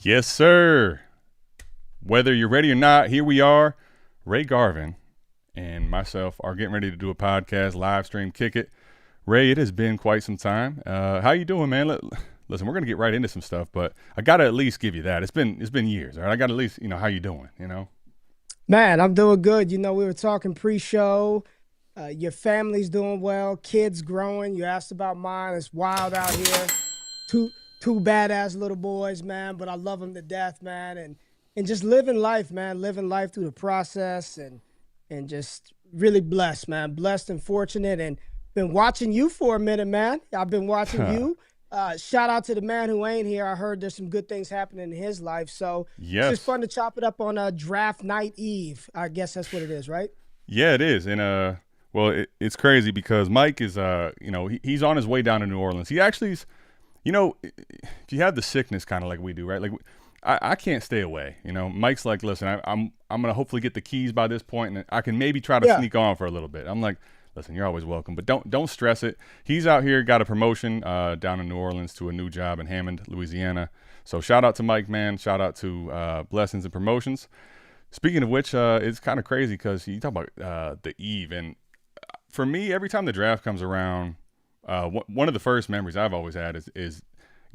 Yes, sir. Whether you're ready or not, here we are. Ray Garvin and myself are getting ready to do a podcast, live stream, kick it. Ray, it has been quite some time. How you doing, man? Listen, we're gonna get right into some stuff, but I gotta at least give you that. It's been years, all right? I gotta at least, how you doing, Man, I'm doing good. We were talking pre-show. Your family's doing well. Kids growing. You asked about mine. It's wild out here. Two two badass little boys, man. But I love them to death, man. And just living life, man. Living life through the process and just really blessed, man. Blessed and fortunate. And been watching you for a minute, man. I've been watching you. Shout out to the man who ain't here. I heard there's some good things happening in his life. So it's just Yes. fun to chop it up on a draft night eve. I guess that's what it is, right? Yeah, it is. And well, it's crazy because Mike is he's on his way down to New Orleans. He actually is, if you have the sickness kind of like we do, right? Like I can't stay away. Mike's like, listen, I'm gonna hopefully get the keys by this point, and I can maybe try to Yeah. sneak on for a little bit. I'm like, listen, you're always welcome, but don't stress it. He's out here, got a promotion down in New Orleans to a new job in Hammond, Louisiana. So shout out to Mike, man. Shout out to Blessings and Promotions. Speaking of which, it's kind of crazy because you talk about the eve, and for me, every time the draft comes around, one of the first memories I've always had is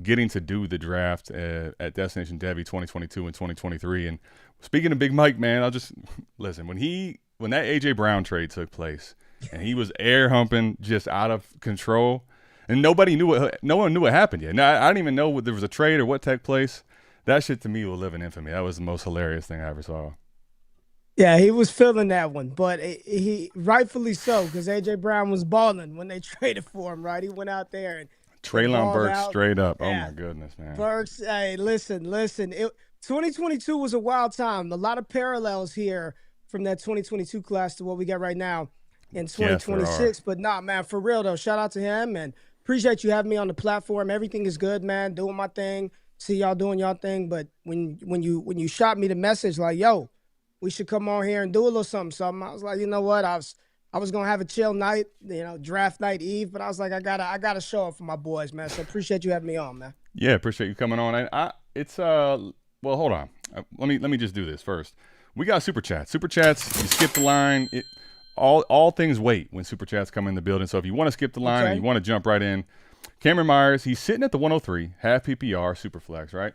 getting to do the draft at Destination Debbie 2022 and 2023. And speaking of Big Mike, man, I'll just listen when that AJ Brown trade took place, and he was air humping just out of control, and no one knew what happened yet. Now, I didn't even know there was a trade or what took place. That shit to me will live in infamy. That was the most hilarious thing I ever saw. Yeah, he was feeling that one, but he rightfully so because AJ Brown was balling when they traded for him. Right, he went out there and Traylon balled Burks out. straight up. Oh Yeah, my goodness, man. Burks. Hey, listen. 2022 was a wild time. A lot of parallels here from that 2022 class to what we got right now in Yes, there are. 2026. But nah, man, for real though, shout out to him and appreciate you having me on the platform. Everything is good, man. Doing my thing. See y'all doing y'all thing. But when you shot me the message like, yo, we should come on here and do a little something. I was like, you know what? I was gonna have a chill night, draft night eve, but I was like, I gotta show up for my boys, man. So appreciate you having me on, man. Yeah, appreciate you coming on. And it's well, hold on. Let me just do this first. We got super chats. Super chats. You skip the line. All things wait when super chats come in the building. So if you want to skip the line and Okay. you want to jump right in, Cameron Myers, he's sitting at the 103, half PPR, super flex, right?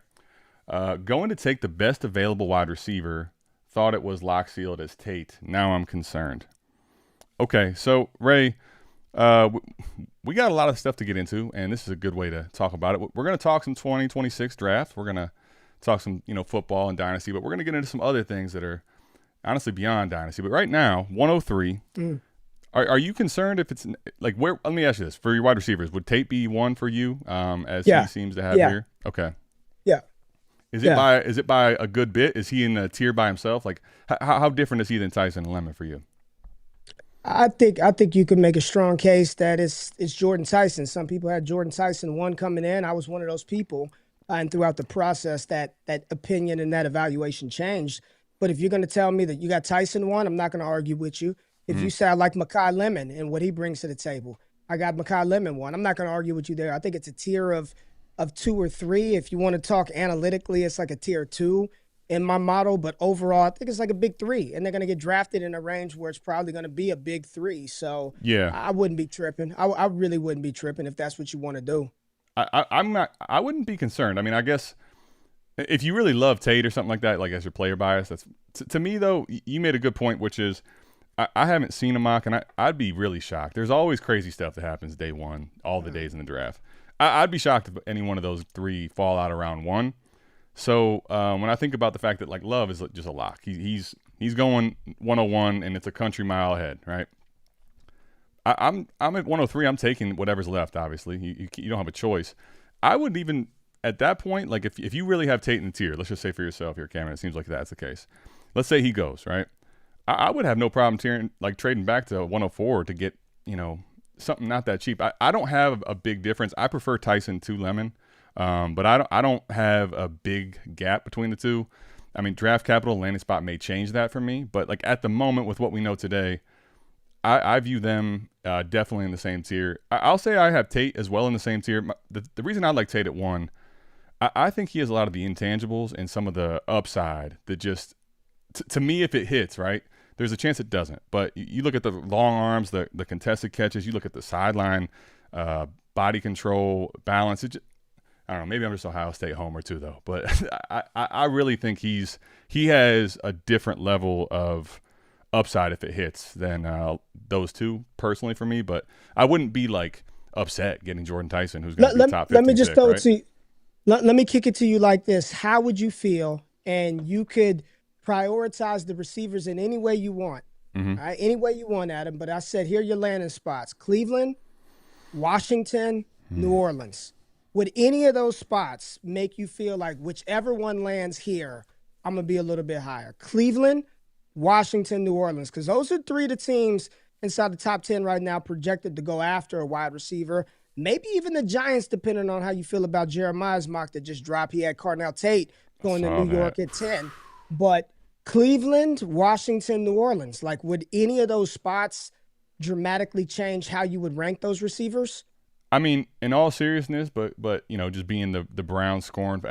Going to take the best available wide receiver. Thought it was lock sealed as Tate. Now I'm concerned. Okay, so Ray, we got a lot of stuff to get into, and this is a good way to talk about it. We're going to talk some 2026 draft. We're going to talk some, football and dynasty, but we're going to get into some other things that are honestly beyond dynasty. But right now, 103. Mm. Are you concerned if it's like where? Let me ask you this: for your wide receivers, would Tate be one for you, as he Yeah, seems to have yeah, here? Okay. yeah, Is it yeah. by a good bit? Is he in a tier by himself? Like how different is he than Tyson and Lemon for you? I think you could make a strong case that it's Jordan Tyson. Some people had Jordan Tyson one coming in. I was one of those people, and throughout the process, that opinion and that evaluation changed. But if you're going to tell me that you got Tyson one, I'm not going to argue with you. If Mm, you say I like Makai Lemon and what he brings to the table, I got Makai Lemon one. I'm not going to argue with you there. I think it's a tier of two or three. If you want to talk analytically, it's like a tier two in my model. But overall, I think it's like a big three, and they're going to get drafted in a range where it's probably going to be a big three. So yeah. I wouldn't be tripping. I really wouldn't be tripping if that's what you want to do. I'm not. I wouldn't be concerned. I mean, I guess if you really love Tate or something like that, like as your player bias, that's to me though. You made a good point, which is I haven't seen a mock, and I'd be really shocked. There's always crazy stuff that happens day one, all the days in the draft. I'd be shocked if any one of those three fall out around one. So when I think about the fact that like Love is just a lock, he's going 101, and it's a country mile ahead, right? I'm at 103. I'm taking whatever's left. Obviously, you don't have a choice. I would even at that point, like if you really have Tate in the tier, let's just say for yourself here, Cameron. It seems like that's the case. Let's say he goes right. I would have no problem trading back to 104 to get something not that cheap. I don't have a big difference. I prefer Tyson to Lemon, but I don't have a big gap between the two. I mean, draft capital landing spot may change that for me, but like at the moment with what we know today, I view them definitely in the same tier. I'll say I have Tate as well in the same tier. The reason I like Tate at one, I think he has a lot of the intangibles and some of the upside that just, to me, if it hits, right, there's a chance it doesn't. But you look at the long arms, the contested catches, you look at the sideline, body control, balance. I don't know. Maybe I'm just Ohio State homer too, though. But I really think he has a different level of upside if it hits than those two personally for me. But I wouldn't be like upset getting Jordan Tyson, who's going to be top 15 Let me just pick, throw right? it to you. Let me kick it to you like this. How would you feel? And you could prioritize the receivers in any way you want. Mm-hmm. All right? Any way you want, Adam. But I said, here are your landing spots. Cleveland, Washington, New Orleans. Would any of those spots make you feel like whichever one lands here, I'm going to be a little bit higher? Cleveland, Washington, New Orleans. Because those are three of the teams inside the top 10 right now projected to go after a wide receiver. Maybe even the Giants, depending on how you feel about Jeremiah's mock that just dropped. He had Cardinal Tate going to New York at 10. But Cleveland, Washington, New Orleans, like would any of those spots dramatically change how you would rank those receivers? I mean, in all seriousness, but just being the Browns scoring,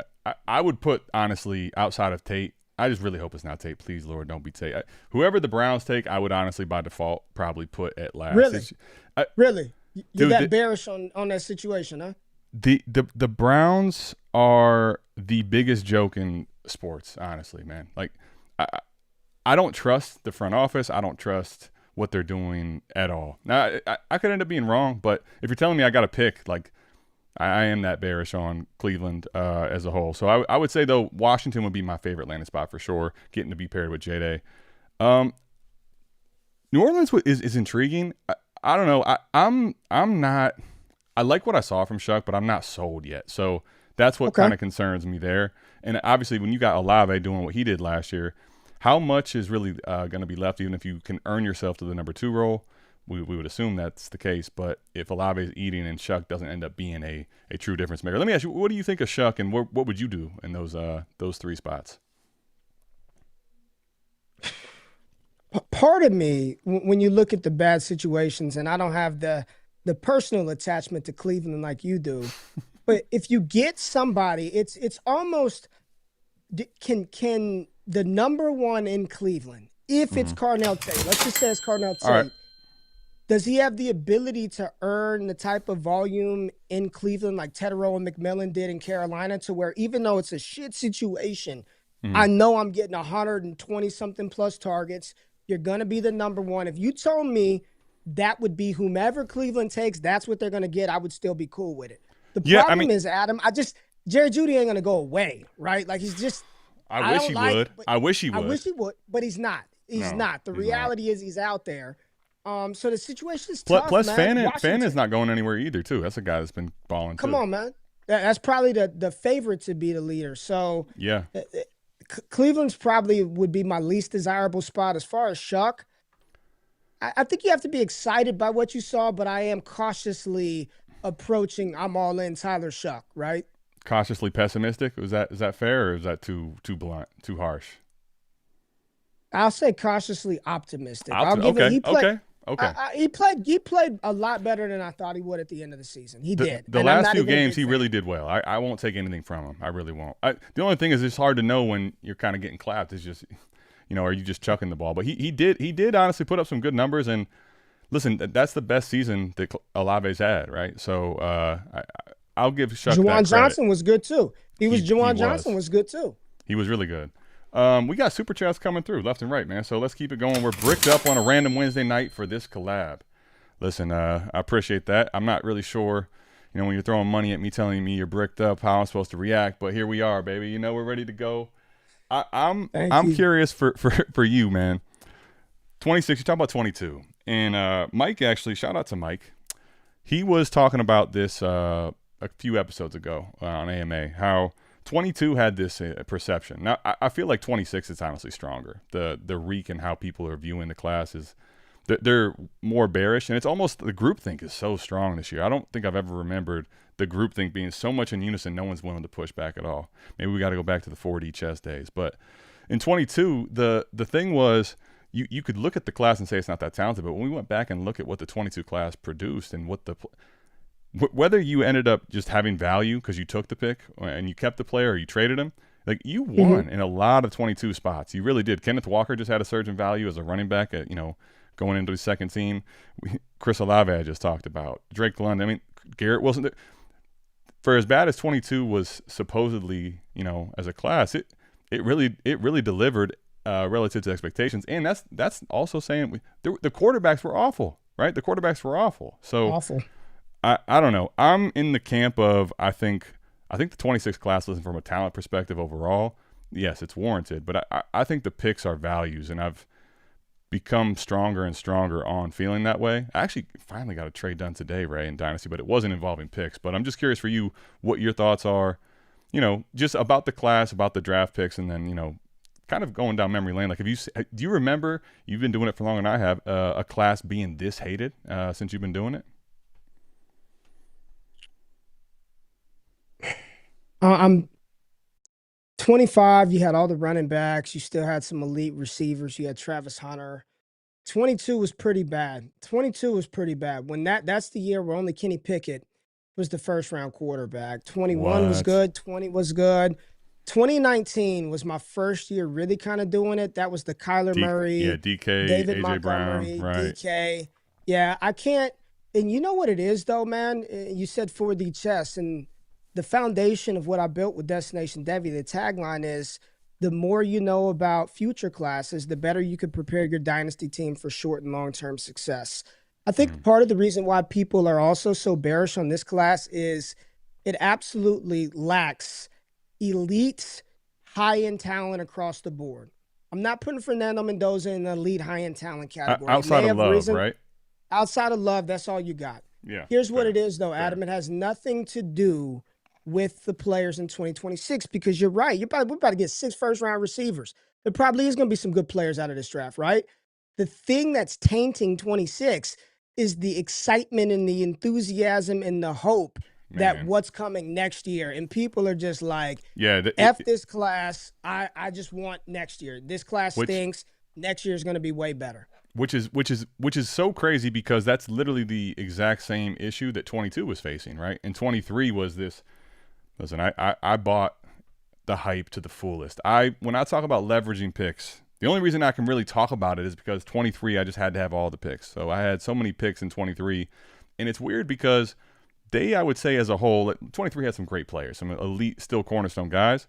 I would put, honestly, outside of Tate, I just really hope it's not Tate. Please, Lord, don't be Tate. Whoever the Browns take, I would honestly, by default, probably put at last. Really? Really? You're Dude, that bearish on that situation, huh? The Browns are the biggest joke in sports, honestly, man. Like, I don't trust the front office. I don't trust what they're doing at all. Now, I could end up being wrong, but if you're telling me I got to pick, like, I am that bearish on Cleveland as a whole. So I would say, though, Washington would be my favorite landing spot for sure, getting to be paired with J-Day. New Orleans is intriguing. I don't know. I'm not – I like what I saw from Shuck, but I'm not sold yet. So that's what kind of concerns me there. And obviously when you got Olave doing what he did last year, how much is really going to be left even if you can earn yourself to the number 2 role? We would assume that's the case. But if Olave is eating and Shuck doesn't end up being a true difference maker. Let me ask you, what do you think of Shuck and what would you do in those 3 spots? Part of me, when you look at the bad situations, and I don't have the personal attachment to Cleveland like you do, but if you get somebody, it's almost can the number 1 in Cleveland, if it's Cardinal Tate, let's just say it's Cardinal Tate, right. Does he have the ability to earn the type of volume in Cleveland like Tetero and McMillan did in Carolina, to where even though it's a shit situation, I know I'm getting 120-something plus targets. You're going to be the number 1. If you told me that would be whomever Cleveland takes, that's what they're going to get, I would still be cool with it. The problem is, Adam, Jerry Jeudy ain't going to go away, right? Like, he's just – I wish he would, but he's not. He's not. The reality is he's out there. So the situation is tough, plus man. Fan is not going anywhere either, too. That's a guy that's been balling, Come on, man. That's probably the favorite to be the leader. So yeah. Cleveland's probably would be my least desirable spot. As far as Shuck, I think you have to be excited by what you saw, but I am cautiously approaching I'm all in Tyler Shuck, right? Cautiously pessimistic? Is that fair, or is that too blunt, too harsh? I'll say cautiously optimistic. He played a lot better than I thought he would at the end of the season. He did. The last few games, he really did well. I won't take anything from him. I really won't. The only thing is it's hard to know when you're kind of getting clapped. It's just, are you just chucking the ball? But he did honestly put up some good numbers. And listen, that's the best season that Olave's had, right? So I'll give Shuck that credit. Juwan Johnson was good too. Juwan Johnson was good too. He was really good. We got super chats coming through left and right, man. So let's keep it going. We're bricked up on a random Wednesday night for this collab. Listen, I appreciate that. I'm not really sure, when you're throwing money at me, telling me you're bricked up, how I'm supposed to react. But here we are, baby. We're ready to go. I'm curious for you, man. 26. You talk about 22, and Mike actually. Shout out to Mike. He was talking about this a few episodes ago on AMA. How 22 had this perception. Now, I feel like 26 is honestly stronger. The reek and how people are viewing the class is they're more bearish, and it's almost the groupthink is so strong this year. I don't think I've ever remembered the groupthink being so much in unison, no one's willing to push back at all. Maybe we got to go back to the 4D chess days. But in 22, the thing was you could look at the class and say it's not that talented, but when we went back and look at what the 22 class produced and what whether you ended up just having value because you took the pick and you kept the player or you traded him, like you won in a lot of 22 spots. You really did. Kenneth Walker just had a surge in value as a running back at, going into his second team. Chris Olave I just talked about. Drake London. I mean, Garrett Wilson. For as bad as 22 was supposedly, as a class, it really delivered relative to expectations. And that's also saying the quarterbacks were awful, right? The quarterbacks were awful. So awful. I don't know. I'm in the camp of I think the 26 class, listen, from a talent perspective overall, yes, it's warranted. But I think the picks are values, and I've become stronger and stronger on feeling that way. I actually finally got a trade done today, Ray, in Dynasty, but it wasn't involving picks. But I'm just curious for you what your thoughts are, just about the class, about the draft picks, and then, kind of going down memory lane. Like, do you remember, you've been doing it for longer than I have, a class being this hated since you've been doing it? I'm 25. You had all the running backs. You still had some elite receivers. You had Travis Hunter. 22 was pretty bad. 22 was pretty bad. When that's the year where only Kenny Pickett was the first round quarterback. 21 was good. 20 was good. 2019 was my first year really kind of doing it. That was the Kyler Murray, DK, David AJ Montgomery, Brown, right? DK. Yeah, I can't. And you know what it is though, man? You said 4D chess, and the foundation of what I built with Destination Devi, the tagline is, the more you know about future classes, the better you could prepare your dynasty team for short and long-term success. I think part of the reason why people are also so bearish on this class is it absolutely lacks elite, high-end talent across the board. I'm not putting Fernando Mendoza in the elite high-end talent category. Outside of Love, right? Outside of Love, that's all you got. Yeah. Here's what it is, though, Adam. It has nothing to do with the players in 2026, because you're right. We're about to get 6 first-round receivers. There probably is going to be some good players out of this draft, right? The thing that's tainting 26 is the excitement and the enthusiasm and the hope that what's coming next year. And people are just like, F this class. I just want next year. This class stinks. Next year is going to be way better. Which is so crazy, because that's literally the exact same issue that 22 was facing, right? And 23 was this. Listen, I bought the hype to the fullest. When I talk about leveraging picks, the only reason I can really talk about it is because 23, I just had to have all the picks. So I had so many picks in 23, and it's weird because I would say as a whole, 23 had some great players, some elite, still cornerstone guys,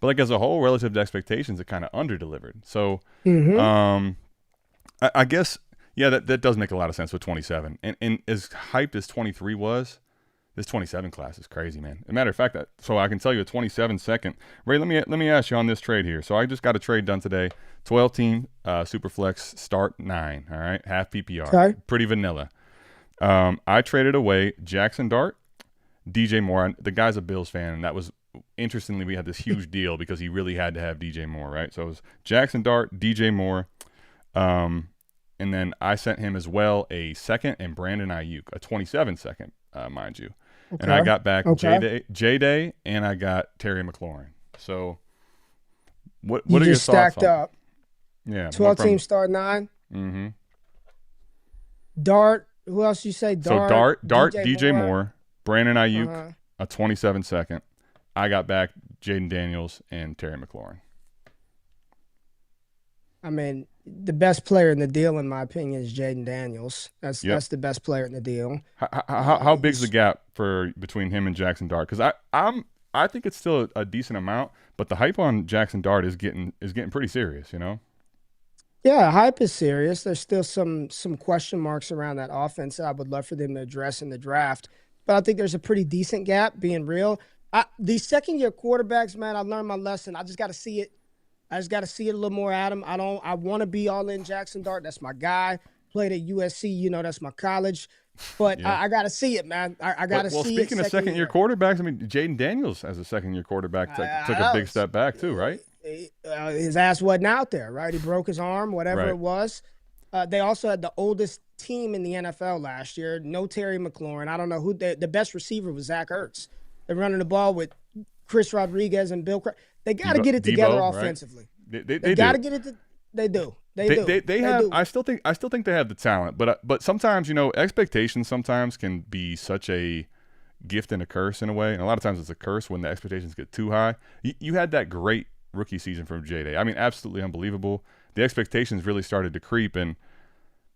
but like as a whole, relative to expectations, it kind of under-delivered. So I guess, that does make a lot of sense with 27. And as hyped as 23 was, this 27 class is crazy, man. As a matter of fact, so I can tell you a 27 second. Ray, let me ask you on this trade here. So I just got a trade done today. 12-team Superflex start 9, all right? Half PPR. Okay. Pretty vanilla. I traded away Jackson Dart, DJ Moore. The guy's a Bills fan, and that was, interestingly, we had this huge deal because he really had to have DJ Moore, right? So it was Jackson Dart, DJ Moore, and then I sent him as well a second and Brandon Ayuk, a 27 second, mind you. Okay. And I got back J-Day, and I got Terry McLaurin. So what are your thoughts stacked up? Yeah. 12-team start 9? Mm-hmm. Dart, who else you say? Dart, DJ Moore, Brandon Ayuk, a 27 second. I got back Jaden Daniels and Terry McLaurin. I mean, the best player in the deal, in my opinion, is Jaden Daniels. That's the best player in the deal. How big's the gap between him and Jackson Dart? Because I think it's still a decent amount, but the hype on Jackson Dart is getting pretty serious, Yeah, hype is serious. There's still some question marks around that offense that I would love for them to address in the draft. But I think there's a pretty decent gap, being real. These second-year quarterbacks, man, I learned my lesson. I just got to see it. I just got to see it a little more, Adam. I want to be all in Jackson Dart. That's my guy. Played at USC. That's my college. But I got to see it, man. I got to see it. Well, speaking of second-year quarterbacks, I mean, Jaden Daniels as a second-year quarterback took a big step back too, right? His ass wasn't out there, right? He broke his arm, whatever it was. They also had the oldest team in the NFL last year. No Terry McLaurin. I don't know who the best receiver was. Zach Ertz. They're running the ball with Chris Rodriguez and Bill. They got to get it together offensively. Right? They got to get it. They do. They have. I still think they have the talent, but sometimes expectations sometimes can be such a gift and a curse in a way. And a lot of times it's a curse when the expectations get too high. You had that great rookie season from J-Day. I mean, absolutely unbelievable. The expectations really started to creep, and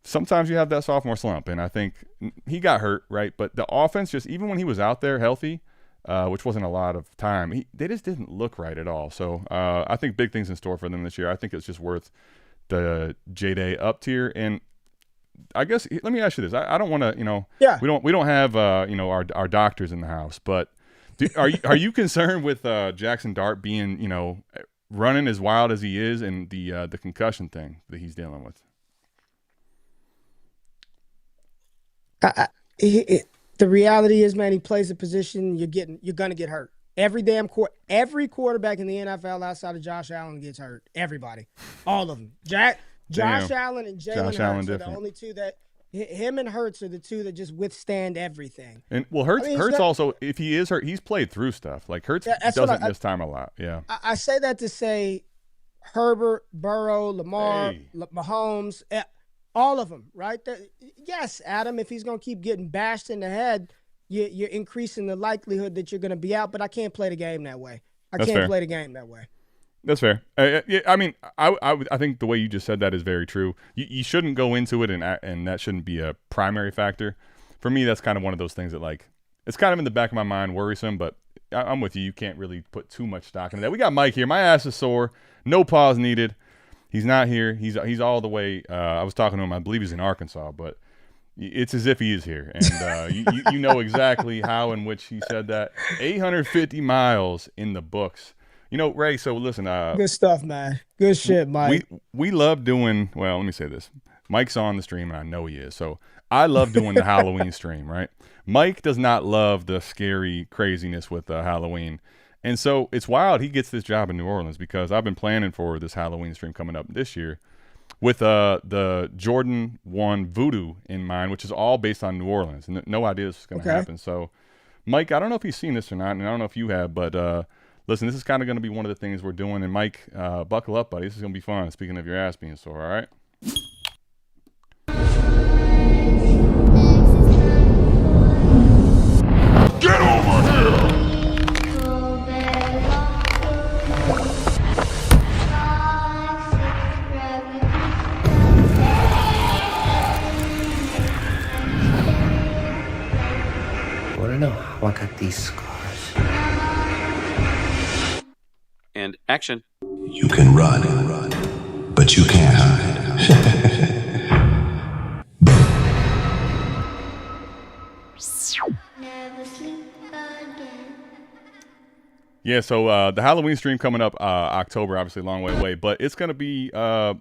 sometimes you have that sophomore slump. And I think he got hurt, right? But the offense, just even when he was out there healthy, which wasn't a lot of time, they just didn't look right at all. So I think big things in store for them this year. I think it's just worth the J-Day up tier. And I guess let me ask you this: I don't want to, we don't have our doctors in the house, but are you concerned with Jackson Dart being running as wild as he is and the concussion thing that he's dealing with? The reality is, man, he plays a position you're gonna get hurt. Every quarterback in the NFL outside of Josh Allen gets hurt. Everybody, all of them. Josh Allen and Jalen Hurts are the only two that him and Hurts are the two that just withstand everything. And Hurts also, if he is hurt, he's played through stuff. Like Hurts doesn't miss time a lot. Yeah, I say that to say Herbert, Burrow, Lamar, Mahomes, all of them, right? Yes, Adam, if he's going to keep getting bashed in the head, you're increasing the likelihood that you're going to be out, but I can't play the game that way. That's fair. I mean, I think the way you just said that is very true. You shouldn't go into it, and that shouldn't be a primary factor. For me, that's kind of one of those things that, like, it's kind of in the back of my mind worrisome, but I'm with you. You can't really put too much stock into that. We got Mike here. My ass is sore. No pause needed. He's not here. He's all the way. I was talking to him. I believe he's in Arkansas, but it's as if he is here. And you know exactly how in which he said that. 850 miles in the books. Ray, so listen. Good stuff, man. Good shit, Mike. We love doing, well, let me say this. Mike's on the stream, and I know he is. So I love doing the Halloween stream, right? Mike does not love the scary craziness with Halloween. And so it's wild he gets this job in New Orleans because I've been planning for this Halloween stream coming up this year with the Jordan 1 Voodoo in mind, which is all based on New Orleans. And no idea this is going to happen. So, Mike, I don't know if he's seen this or not, and I don't know if you have, but listen, this is kind of going to be one of the things we're doing. And, Mike, buckle up, buddy. This is going to be fun, speaking of your ass being sore, all right? Get over here! I got these scars. And action. You can run, but you can't hide. Never sleep again. Yeah, so the Halloween stream coming up October, obviously a long way away, but it's going to be Hexmarked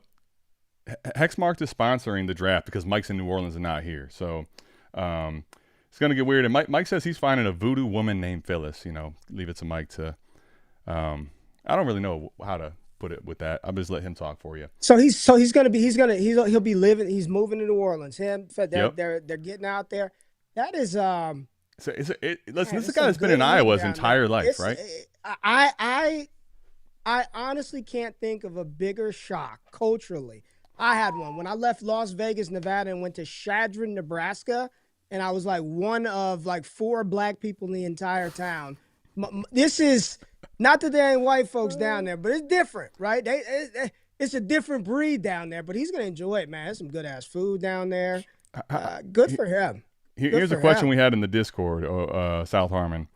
is sponsoring the draft because Mike's in New Orleans and not here. So it's going to get weird. And Mike says he's finding a voodoo woman named Phyllis. Leave it to Mike to I don't really know how to put it with that. I'll just let him talk for you. So he's moving to New Orleans. They're getting out there. That is listen, this is a guy that's been in Iowa his entire life, right? I honestly can't think of a bigger shock culturally. I had one when I left Las Vegas, Nevada, and went to Chadron, Nebraska, and I was like one of like 4 black people in the entire town. This is not that there ain't white folks down there, but it's different, right? It's a different breed down there, but he's gonna enjoy it, man. There's some good ass food down there. Good for him. Here's a question we had in the Discord, South Harmon.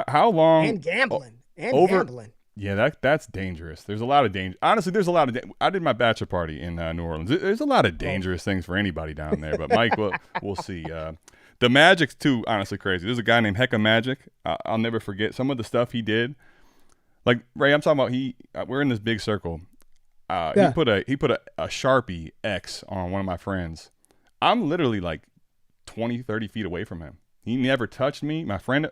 How long? And gambling. Gambling. Yeah, that's dangerous. There's a lot of danger. Honestly, there's a lot of. I did my bachelor party in New Orleans. There's a lot of dangerous things for anybody down there. But Mike, we'll see. The Magic's too, honestly, crazy. There's a guy named Hecka Magic. I'll never forget some of the stuff he did. Like Ray, I'm talking about. We're in this big circle. He put a Sharpie X on one of my friends. I'm literally like 20, 30 feet away from him. He never touched me. My friend,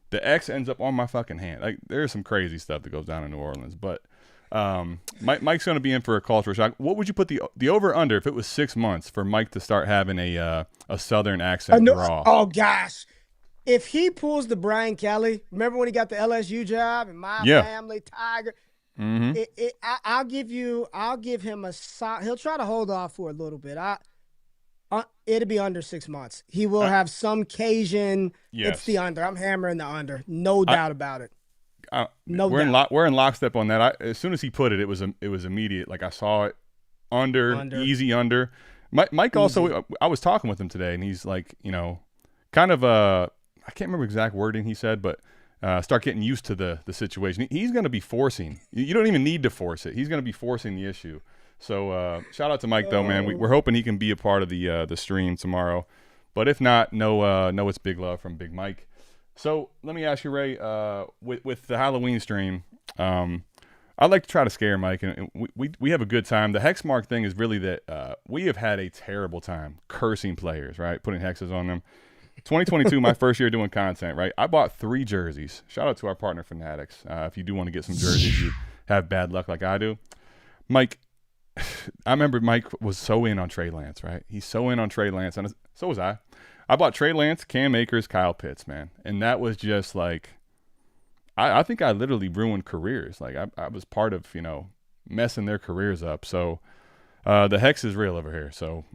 the X ends up on my fucking hand. Like there's some crazy stuff that goes down in New Orleans. But Mike's going to be in for a culture shock. What would you put the over under if it was 6 months for Mike to start having a Southern accent draw? Oh gosh, if he pulls the Brian Kelly, remember when he got the LSU job and my family Tiger. Mm-hmm. I'll give him a. He'll try to hold off for a little bit. It'll be under 6 months. He will have some Cajun. Yes. It's the under. I'm hammering the under. No doubt about it. No we're doubt. we're in lockstep on that. As soon as he put it, it was immediate. Like I saw it under. Easy under. Mike also, I was talking with him today, and he's like, kind of I can't remember exact wording he said, but start getting used to the situation. He's going to be forcing. You don't even need to force it. He's going to be forcing the issue. So shout out to Mike though, man. We're hoping he can be a part of the stream tomorrow, but if not, no, it's big love from Big Mike. So let me ask you, Ray, with the Halloween stream, I'd like to try to scare Mike, and we have a good time. The hex mark thing is really that we have had a terrible time cursing players, right? Putting hexes on them. 2022, my first year doing content, right? I bought 3 jerseys. Shout out to our partner Fanatics. If you do want to get some jerseys, you have bad luck like I do. Mike, I remember Mike was so in on Trey Lance, right? He's so in on Trey Lance, and so was I. I bought Trey Lance, Cam Akers, Kyle Pitts, man. And that was just like, I think I literally ruined careers. Like I was part of, messing their careers up. So the hex is real over here. So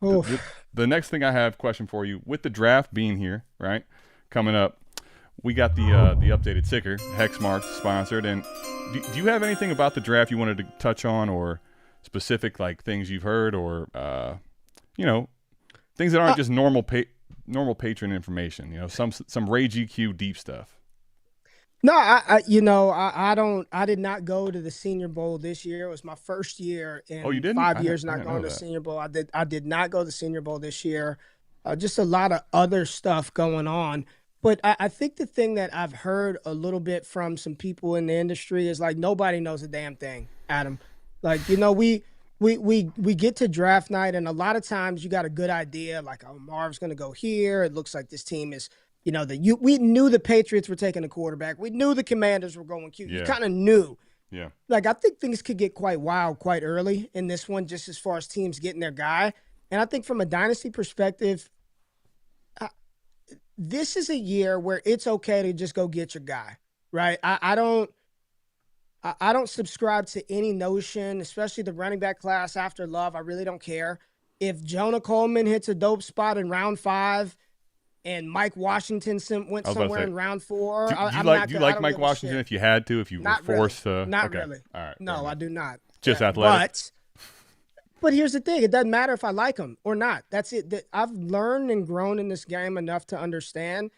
the next thing I have question for you, with the draft being here, right, coming up, we got the updated ticker, hex marked, sponsored. And do you have anything about the draft you wanted to touch on, or specific like things you've heard, or things that aren't just normal patron information? Some Ray GQ deep stuff. No, I did not go to the Senior Bowl this year. It was my first year in you didn't? 5 years not going to the Senior Bowl. I did not go to the Senior Bowl this year. Just a lot of other stuff going on. But I think the thing that I've heard a little bit from some people in the industry is like nobody knows a damn thing, Adam. Like, we get to draft night, and a lot of times you got a good idea, like, oh, Marv's going to go here. It looks like this team is, we knew the Patriots were taking a quarterback. We knew the Commanders were going cute. Yeah. You kind of knew. Yeah. Like, I think things could get quite wild quite early in this one, just as far as teams getting their guy. And I think from a dynasty perspective, this is a year where it's okay to just go get your guy, right? I don't subscribe to any notion, especially the running back class after Love. I really don't care. If Jonah Coleman hits a dope spot in round 5 and Mike Washington went somewhere in round 4, do you like Mike Washington if you had to, if you were forced to? Not okay. really. All right. No, I do not. Just athletic. But here's the thing. It doesn't matter if I like him or not. That's it. I've learned and grown in this game enough to understand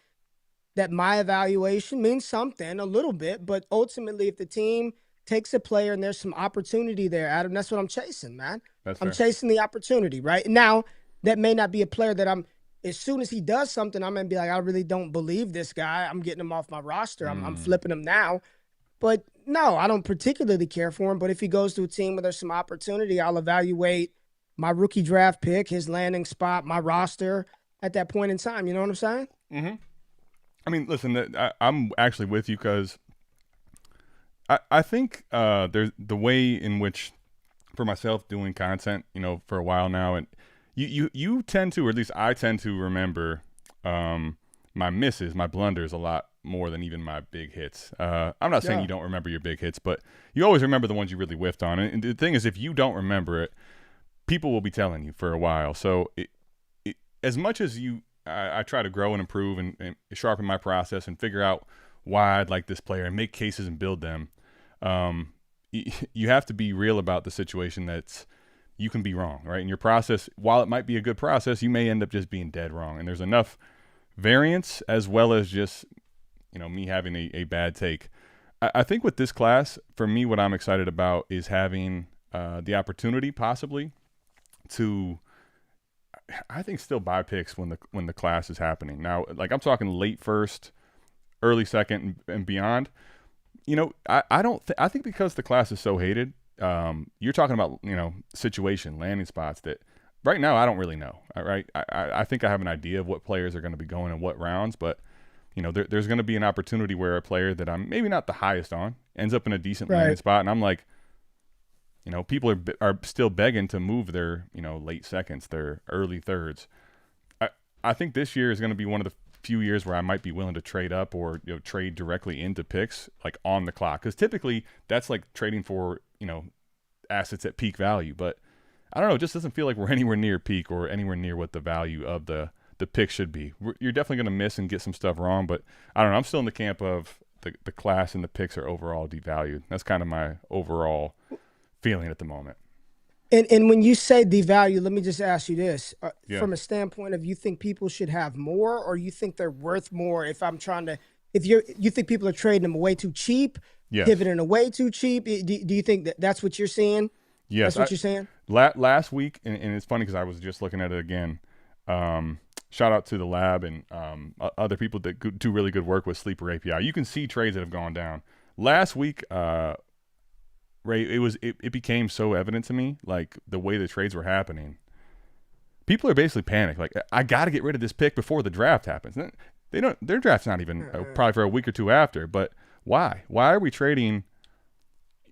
that my evaluation means something, a little bit, but ultimately if the team takes a player and there's some opportunity there, Adam, that's what I'm chasing, man. I'm chasing the opportunity, right? Now, that may not be a player that as soon as he does something, I'm going to be like, I really don't believe this guy. I'm getting him off my roster. I'm flipping him now. But no, I don't particularly care for him. But if he goes to a team where there's some opportunity, I'll evaluate my rookie draft pick, his landing spot, my roster at that point in time. You know what I'm saying? Mm-hmm. I mean, listen, I'm actually with you because I think there's the way in which, for myself doing content, for a while now, and you tend to, or at least I tend to remember my misses, my blunders a lot more than even my big hits. I'm not saying you don't remember your big hits, but you always remember the ones you really whiffed on. And the thing is, if you don't remember it, people will be telling you for a while. So as much as I try to grow and improve and sharpen my process and figure out why I'd like this player and make cases and build them, you have to be real about the situation that's you can be wrong, right? In your process, while it might be a good process, you may end up just being dead wrong. And there's enough variance as well as just me having a bad take. I think with this class, for me, what I'm excited about is having the opportunity possibly to, I think, still buy picks when the class is happening. Now, like I'm talking late first, early second, and beyond. I think because the class is so hated, you're talking about situation, landing spots that right now I don't really know. Right, I think I have an idea of what players are going to be going in what rounds, but there's going to be an opportunity where a player that I'm maybe not the highest on ends up in a decent landing spot, and I'm like, people are still begging to move their late seconds, their early thirds. I think this year is going to be one of the few years where I might be willing to trade up or trade directly into picks like on the clock, because typically that's like trading for assets at peak value. But I don't know. It just doesn't feel like we're anywhere near peak or anywhere near what the value of the pick should be. You're definitely going to miss and get some stuff wrong, but I don't know. I'm still in the camp of the class and the picks are overall devalued. That's kind of my overall feeling at the moment. And when you say devalue, let me just ask you this: Yeah. from a standpoint of you think people should have more, or you think they're worth more? If you think people are trading them way too cheap, Yes. pivoting away too cheap, do you think that's what you're seeing? Yes. That's what you're saying? Last week, and it's funny because I was just looking at it again. Shout out to the lab and other people that do really good work with Sleeper API. You can see trades that have gone down. Last week, Ray, it became so evident to me, like the way the trades were happening. People are basically panicked. Like, I got to get rid of this pick before the draft happens. Their draft's not even probably for a week or two after. But why? Why are we trading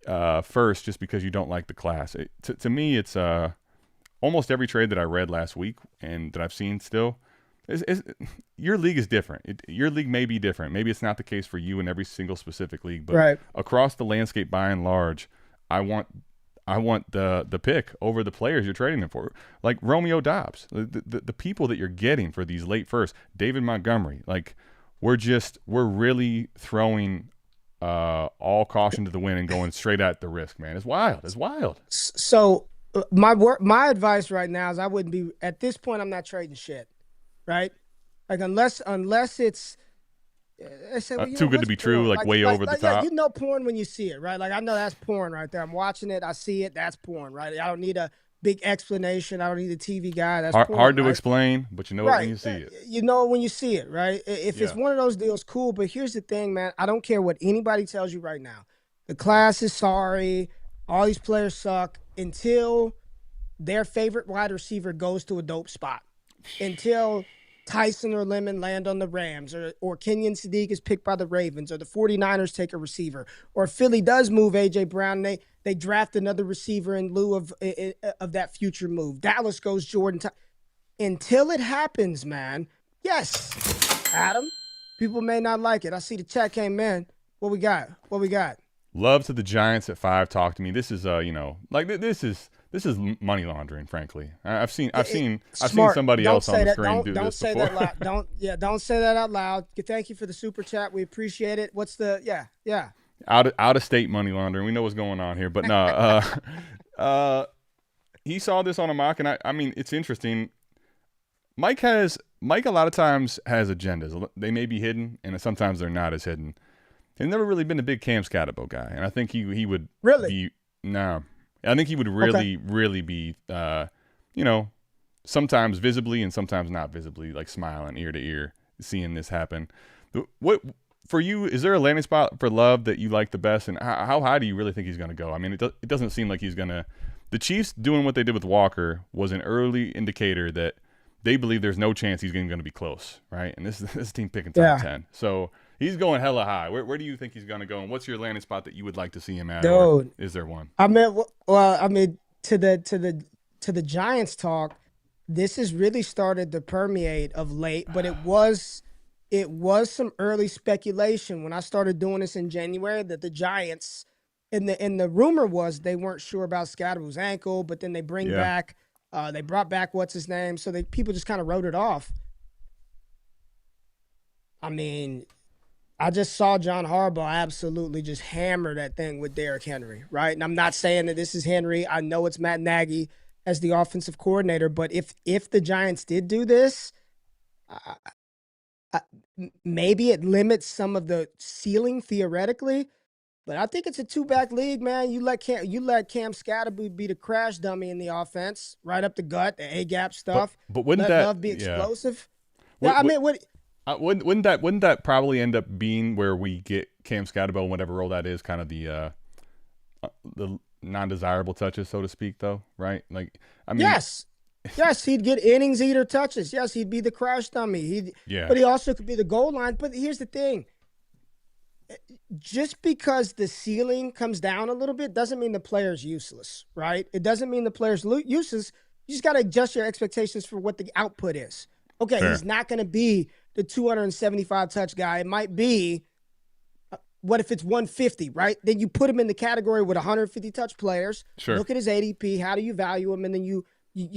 first just because you don't like the class? To me, it's almost every trade that I read last week and that I've seen still. Your league is different. Your league may be different. Maybe it's not the case for you in every single specific league, but across the landscape, by and large, I want the pick over the players you're trading them for. Like Romeo Dobbs, the people that you're getting for these late firsts, David Montgomery. Like we're really throwing all caution to the wind and going straight at the risk, man. It's wild. It's wild. So my advice right now is I wouldn't be at this point. I'm not trading shit. Right, like unless it's say, well, too good to be true, like way over the top. You know porn when you see it, right? Like I know that's porn right there. I'm watching it, I see it, that's porn, right? I don't need a big explanation. I don't need a TV guy. That's porn, hard to right? explain, but you know it when you see it. You know it when you see it, right? If it's one of those deals, cool. But here's the thing, man. I don't care what anybody tells you right now. The class is sorry. All these players suck until their favorite wide receiver goes to a dope spot. Until Tyson or Lemon land on the Rams, or Kenyon Sadiq is picked by the Ravens, or the 49ers take a receiver, or Philly does move A.J. Brown, and they draft another receiver in lieu of that future move. Dallas goes Jordan. Until it happens, man, yes, Adam, people may not like it. I see the chat came in. What we got? Love to the Giants at 5. Talk to me. This is this is money laundering, frankly. I've seen somebody else on the screen do this before. Don't say that loud. Don't say that out loud. Thank you for the super chat. We appreciate it. What's the out of state money laundering? We know what's going on here, but no. He saw this on a mock, and I mean it's interesting. Mike a lot of times has agendas. They may be hidden, and sometimes they're not as hidden. He's never really been a big Cam Scatterbo guy, and I think he would really I think he would really be, sometimes visibly and sometimes not visibly, like smiling ear to ear, seeing this happen. What for you? Is there a landing spot for Love that you like the best, and how high do you really think he's going to go? I mean, it doesn't seem like he's going to. The Chiefs doing what they did with Walker was an early indicator that they believe there's no chance he's going to be close, right? And this team picking top 10, so. He's going hella high. Where do you think he's going to go, and what's your landing spot that you would like to see him at? Dude, is there one? I mean, to the Giants talk, this has really started to permeate of late. But it was some early speculation when I started doing this in January that the Giants, and the rumor was they weren't sure about Scatterbo's ankle, but then they brought back what's his name, so people just kind of wrote it off. I mean. I just saw John Harbaugh absolutely just hammer that thing with Derrick Henry, right? And I'm not saying that this is Henry. I know it's Matt Nagy as the offensive coordinator, but if the Giants did do this, maybe it limits some of the ceiling theoretically. But I think it's a two-back league, man. You let Cam Scatterbo be the crash dummy in the offense, right up the gut, the A-gap stuff. But wouldn't Love be explosive? Yeah, wouldn't that probably end up being where we get Cam Scatterbo, whatever role that is, kind of the non-desirable touches, so to speak, though, right? Like, I mean, yes, he'd get innings eater touches. Yes, he'd be the crash dummy. But he also could be the goal line. But here's the thing: just because the ceiling comes down a little bit doesn't mean the player's useless, right? It doesn't mean the player's useless. You just got to adjust your expectations for what the output is. Okay, Fair. He's not going to be the 275 touch guy. It might be what if it's 150, right? Then you put him in the category with 150 touch players. Sure. Look at his ADP. How do you value him? And then you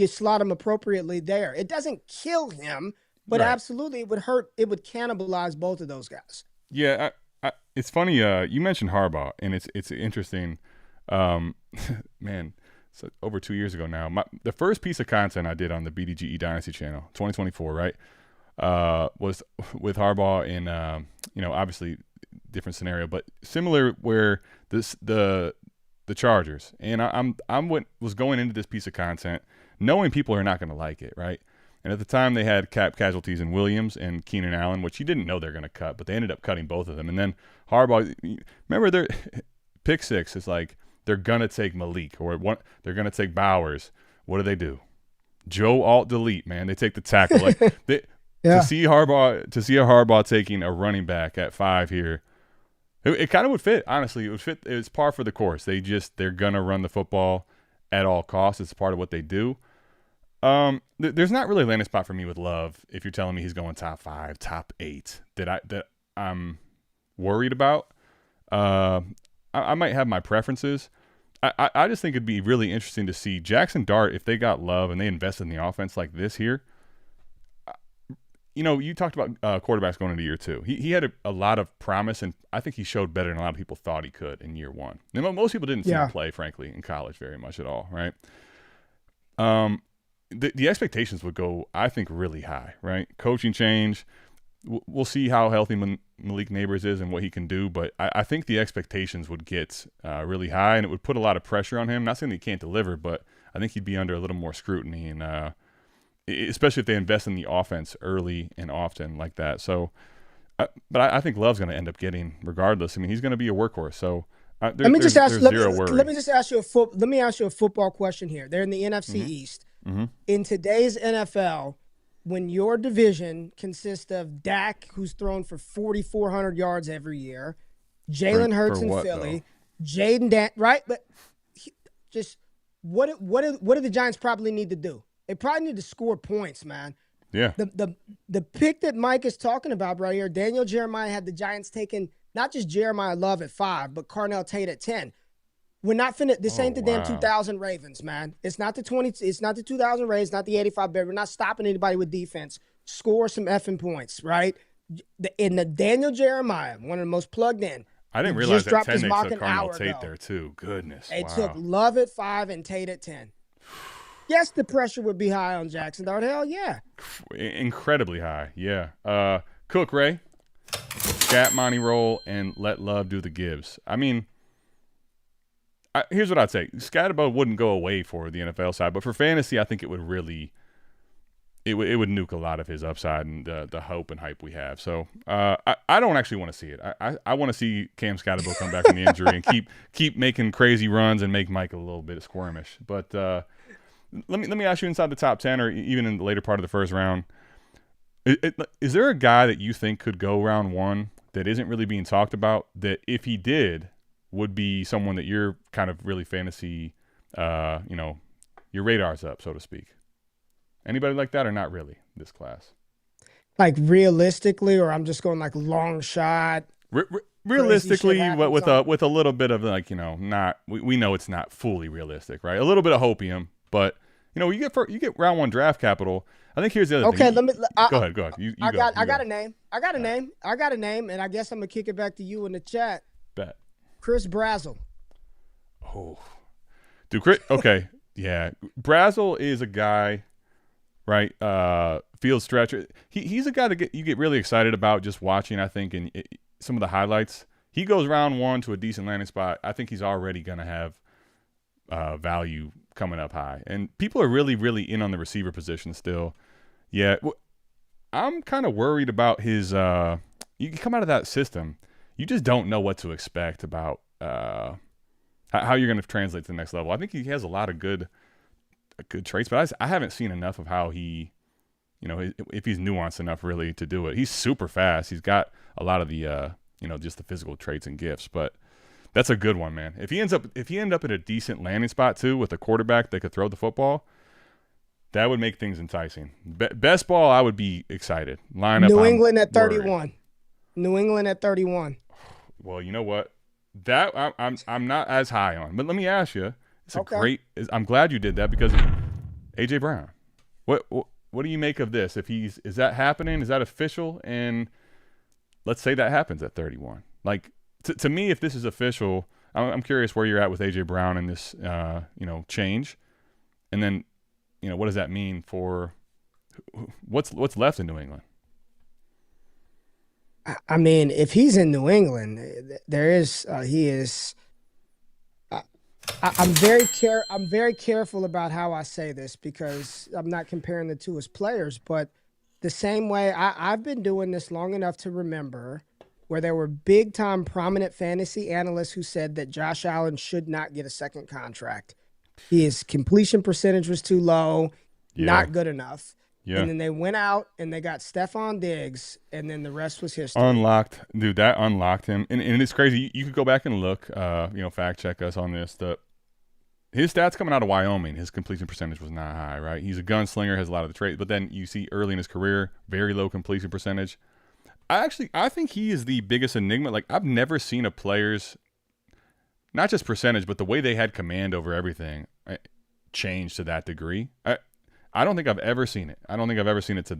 slot him appropriately there. It doesn't kill him, but Right. absolutely it would hurt. It would cannibalize both of those guys. Yeah, it's funny. You mentioned Harbaugh, and it's interesting. Man, so over 2 years ago now, the first piece of content I did on the BDGE Dynasty channel, 2024, right, was with Harbaugh in, obviously different scenario, but similar where the Chargers, and was going into this piece of content knowing people are not going to like it, right? And at the time, they had cap casualties in Williams and Keenan Allen, which you didn't know they're going to cut, but they ended up cutting both of them. And then Harbaugh, remember their pick six is like they're going to take Malik or they're going to take Bowers. What do? Joe Alt delete, man. They take the tackle. Like to see Harbaugh taking a running back at 5 here, it kind of would fit. Honestly, it would fit. It's par for the course. They're going to run the football at all costs. It's part of what they do. There's not really a landing spot for me with Love if you're telling me he's going top 5, top 8 that I'm worried about. I might have my preferences. I just think it'd be really interesting to see Jackson Dart if they got Love and they invested in the offense like this here. You talked about quarterbacks going into year 2. He had a lot of promise, and I think he showed better than a lot of people thought he could in year 1. And most people didn't see him play, frankly, in college very much at all, right? The expectations would go, I think, really high, right? Coaching change. We'll see how healthy Malik Neighbors is and what he can do, but I think the expectations would get really high, and it would put a lot of pressure on him. Not saying that he can't deliver, but I think he'd be under a little more scrutiny, and especially if they invest in the offense early and often like that. So, but I think Love's going to end up getting regardless. I mean, he's going to be a workhorse. So let me ask you a football question here. They're in the NFC East. Mm-hmm. In today's NFL, when your division consists of Dak, who's thrown for 4,400 yards every year, Jalen Hurts in Philly, Jaden right? But just what do the Giants probably need to do? They probably need to score points, man. Yeah. The pick that Mike is talking about right here, Daniel Jeremiah had the Giants taking not just Jeremiah Love at 5, but Carnell Tate at 10. We're not finna. This ain't the damn 2000 Ravens, man. It's not the 20. It's not the 2000 Ravens. Not the 85 Bears. We're not stopping anybody with defense. Score some effing points, right? In the Daniel Jeremiah, one of the most plugged in. I didn't realize that 10 they took Carnell Tate there too. Goodness. They took Love at 5 and Tate at 10. Yes, the pressure would be high on Jackson Dart. Hell yeah. Incredibly high. Yeah. Cook Ray, scat Monty roll, and let Love do the gives. I mean. Here's what I'd say. Scatterbo wouldn't go away for the NFL side, but for fantasy, I think it would really it would nuke a lot of his upside and the hope and hype we have. So I don't actually want to see it. I want to see Cam Scatterbo come back from the injury and keep making crazy runs and make Mike a little bit squirmish. But let me ask you inside the top 10 or even in the later part of the first round, is there a guy that you think could go round 1 that isn't really being talked about that if he did – would be someone that you're kind of really fantasy, your radar's up, so to speak? Anybody like that or not really this class? Like realistically, or I'm just going like long shot? Realistically, but with a little bit of like, not we know it's not fully realistic, right? A little bit of hopium, but you get round 1 draft capital. I think here's the other thing. Okay, go ahead. I got a name, and I guess I'm gonna kick it back to you in the chat. Bet. Chris Brazzell. Oh, dude, Chris. Okay, yeah. Brazzell is a guy, right? Field stretcher. He's a guy that you get really excited about just watching. I think in some of the highlights, he goes round 1 to a decent landing spot. I think he's already going to have value coming up high, and people are really, really in on the receiver position still. Yeah, I'm kind of worried about his. You come out of that system. You just don't know what to expect about how you're going to translate to the next level. I think he has a lot of good traits, but I haven't seen enough of how he, if he's nuanced enough really to do it. He's super fast. He's got a lot of the, just the physical traits and gifts. But that's a good one, man. If he end up at a decent landing spot too with a quarterback that could throw the football, that would make things enticing. Best ball, I would be excited. Lineup. New England at 31. Well, you know what? That I'm not as high on. But let me ask you. It's a great. I'm glad you did that because AJ Brown. What do you make of this? If is that happening? Is that official? And let's say that happens at 31. Like to me, if this is official, I'm curious where you're at with AJ Brown and this change, and then what does that mean for what's left in New England? I mean, if he's in New England, he is. I'm very careful about how I say this because I'm not comparing the two as players, but the same way I've been doing this long enough to remember where there were big time prominent fantasy analysts who said that Josh Allen should not get a second contract. His completion percentage was too low, not good enough. Yeah. And then they went out and they got Stephon Diggs, and then the rest was history. That unlocked him. And it's crazy. You could go back and look, fact check us on this. His stats coming out of Wyoming, his completion percentage was not high, right? He's a gunslinger, has a lot of the traits. But then you see early in his career, very low completion percentage. I think he is the biggest enigma. Like, I've never seen a player's, not just percentage, but the way they had command over everything change to that degree. I don't think I've ever seen it. I don't think I've ever seen it to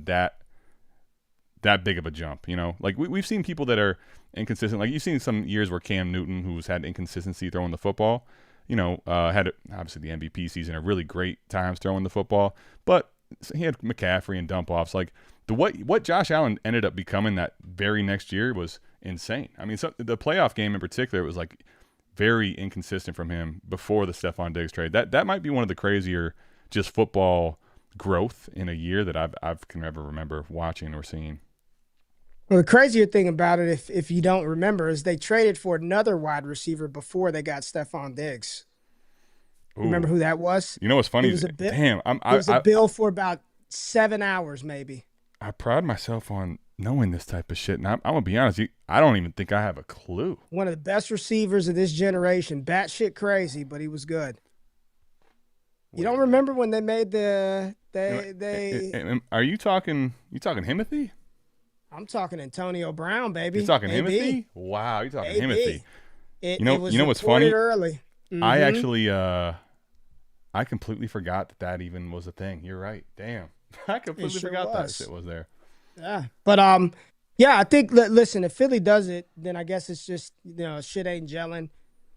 that big of a jump, Like, we've seen people that are inconsistent. Like, you've seen some years where Cam Newton, who's had inconsistency throwing the football, had obviously the MVP season, a really great times throwing the football. But he had McCaffrey and dump-offs. Like, what Josh Allen ended up becoming that very next year was insane. I mean, the playoff game in particular was, like, very inconsistent from him before the Stephon Diggs trade. That might be one of the crazier just football growth in a year that I've can ever remember watching or seeing. Well, the crazier thing about it, if you don't remember, is they traded for another wide receiver before they got Stephon Diggs. Remember who that was? You know what's funny? It was a bill for about 7 hours, maybe. I pride myself on knowing this type of shit, and I'm gonna be honest, I don't even think I have a clue. One of the best receivers of this generation, batshit crazy, but he was good. You don't remember when they made Are you talking Himothy? I'm talking Antonio Brown, baby. You're talking AB. Himothy? Wow, you're talking Himothy. You know what's funny? Early. Mm-hmm. I actually I completely forgot that even was a thing. You're right. Damn. I completely forgot that shit was there. Yeah. But I think listen, if Philly does it, then I guess it's just, shit ain't gelling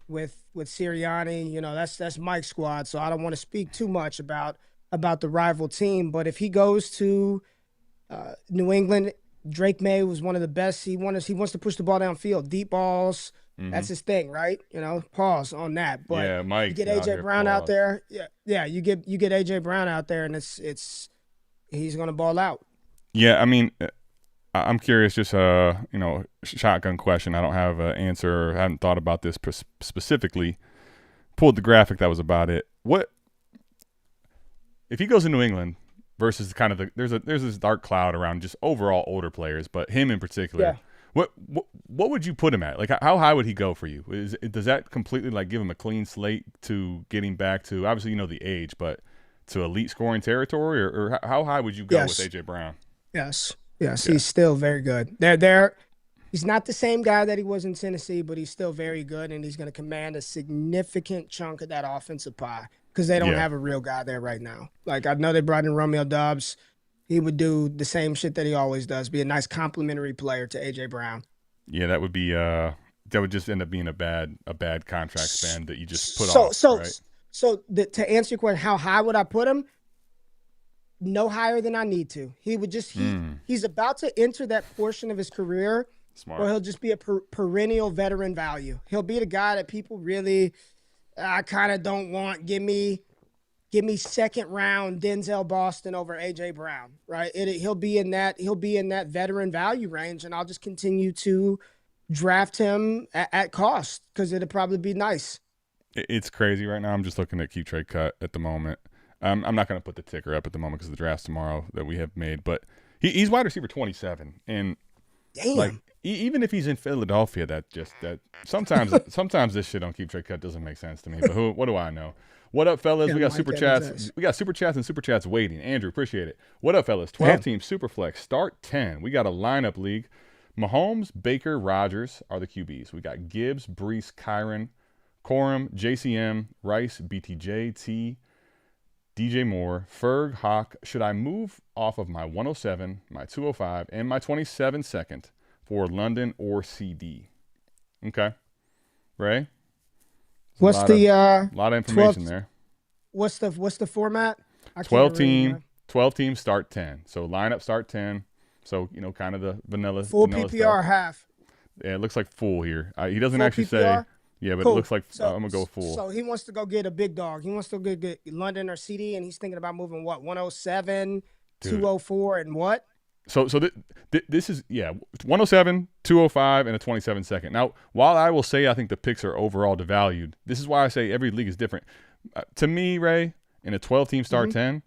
with Sirianni. That's Mike's squad, so I don't want to speak too much about the rival team, but if he goes to New England, Drake May was one of the best. He wants to push the ball downfield, deep balls. Mm-hmm. That's his thing, right? Pause on that. But yeah, Mike, you get AJ Brown out there. Yeah, you get AJ Brown out there, and he's gonna ball out. Yeah, I mean, I'm curious. Just shotgun question. I don't have an answer. Or I hadn't thought about this specifically. Pulled the graphic. That was about it. What if he goes to New England? Versus kind of there's this dark cloud around just overall older players, but him in particular. Yeah. What would you put him at? Like, how high would he go for you? Does that completely like give him a clean slate to getting back to obviously the age, but to elite scoring territory, or how high would you go with AJ Brown? Yes, he's still very good. He's not the same guy that he was in Tennessee, but he's still very good, and he's going to command a significant chunk of that offensive pie. Because they don't have a real guy there right now. Like, I know they brought in Romeo Doubs. He would do the same shit that he always does, be a nice complementary player to A.J. Brown. Yeah, that would be that would just end up being a bad contract spend that you just put off. Right? So to answer your question, how high would I put him? No higher than I need to. He would just he's about to enter that portion of his career where he'll just be a perennial veteran value. He'll be the guy that people really I kind of don't want. Give me second round Denzel Boston over AJ Brown, right? He'll be in that veteran value range, and I'll just continue to draft him at cost because it'll probably be nice. It's crazy right now. I'm just looking at Keep Trade Cut at the moment. I'm not going to put the ticker up at the moment because the draft's tomorrow that we have made, but he's wide receiver 27, and damn. Like even if he's in Philadelphia, that sometimes this shit on Keep Trade Cut doesn't make sense to me. But what do I know? What up, fellas? Yeah, we got super chats. We got super chats and super chats waiting. Andrew, appreciate it. What up, fellas? 12 team super flex start 10. We got a lineup league. Mahomes, Baker, Rodgers are the QBs. We got Gibbs, Brees, Kyron, Corum, JCM, Rice, BTJ, T, DJ Moore, Ferg, Hawk. Should I move off of my 107, my 205, and my 27 second for London or CD? Okay. Ray? What's a lot of information 12 there. What's the format? 12 team start 10. So lineup start 10. So, kind of the vanilla PPR stuff. half. Yeah, it looks like full here. He doesn't Full actually PPR? say. Yeah, but Cool. it looks like So, I'm going to go full. So he wants to go get a big dog. He wants to go get London or CD, and he's thinking about moving what, 107, 204, and what? So this is 107, 205, and a 27 second. Now, while I will say I think the picks are overall devalued, this is why I say every league is different. To me, Ray, in a 12-team start 10,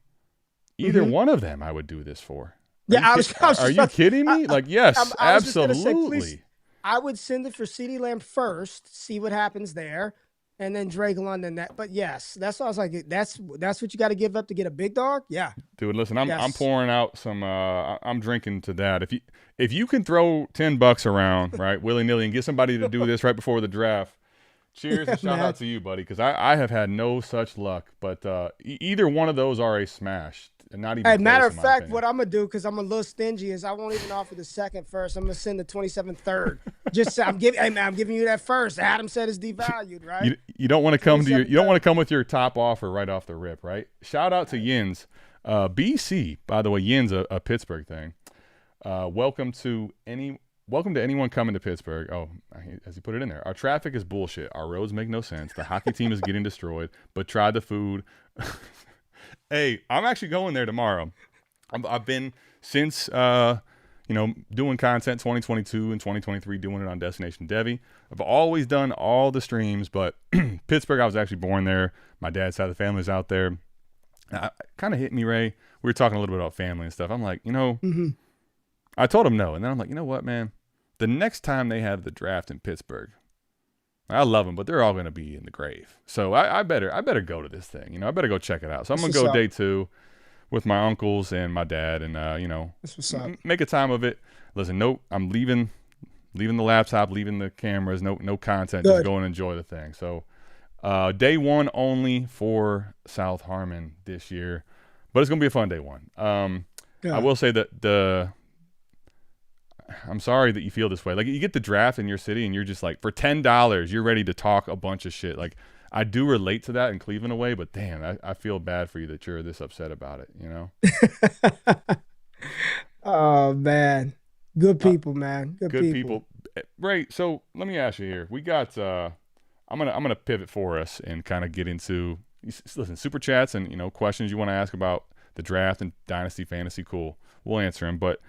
either one of them I would do this for. Are you kidding me? Yes, absolutely. I would send it for CeeDee Lamb first, see what happens there, and then Drake London. But yes, that's what I was like. That's what you got to give up to get a big dog. Yeah, dude. Listen, I'm pouring out some. I'm drinking to that. If you can throw $10 around, right, willy nilly, and get somebody to do this right before the draft, cheers and shout out to you, buddy, because I have had no such luck. But either one of those are a smash. Not even matter of fact, what I'm gonna do, because I'm a little stingy, is I won't even offer the second first. I'm gonna send the 27th third. Just I'm giving you that first. Adam said it's devalued, right? You don't want to come to you don't want to come with your top offer right off the rip, right? Shout out to Yins, BC. By the way, Yins a Pittsburgh thing. Welcome to anyone coming to Pittsburgh. Oh, as he put it in there, our traffic is bullshit. Our roads make no sense. The hockey team is getting destroyed. But try the food. Hey, I'm actually going there tomorrow. I've been since doing content 2022 and 2023, doing it on Destination Devi. I've always done all the streams, but Pittsburgh, I was actually born there. My dad's side of the family is out there. It kind of hit me, Ray. We were talking a little bit about family and stuff. I'm like, I told him no, and then I'm like, you know what, man? The next time they have the draft in Pittsburgh, I love them, but they're all going to be in the grave. So I better go to this thing. I better go check it out. So I'm going to go day 2 with my uncles and my dad, and That's what's up. Make a time of it. Listen, I'm leaving the laptop, leaving the cameras, no content. Good. Just go and enjoy the thing. So day 1 only for South Harmon this year, but it's going to be a fun day 1. I will say that I'm sorry that you feel this way. Like, you get the draft in your city and you're just like, for $10, you're ready to talk a bunch of shit. Like, I do relate to that in Cleveland a way, but damn, I feel bad for you that you're this upset about it, Oh, man. Good people, man. Good people. Right. So let me ask you here. We got, I'm going to pivot for us and kind of get into, listen, super chats and, questions you want to ask about the draft and Dynasty Fantasy. Cool. We'll answer them. But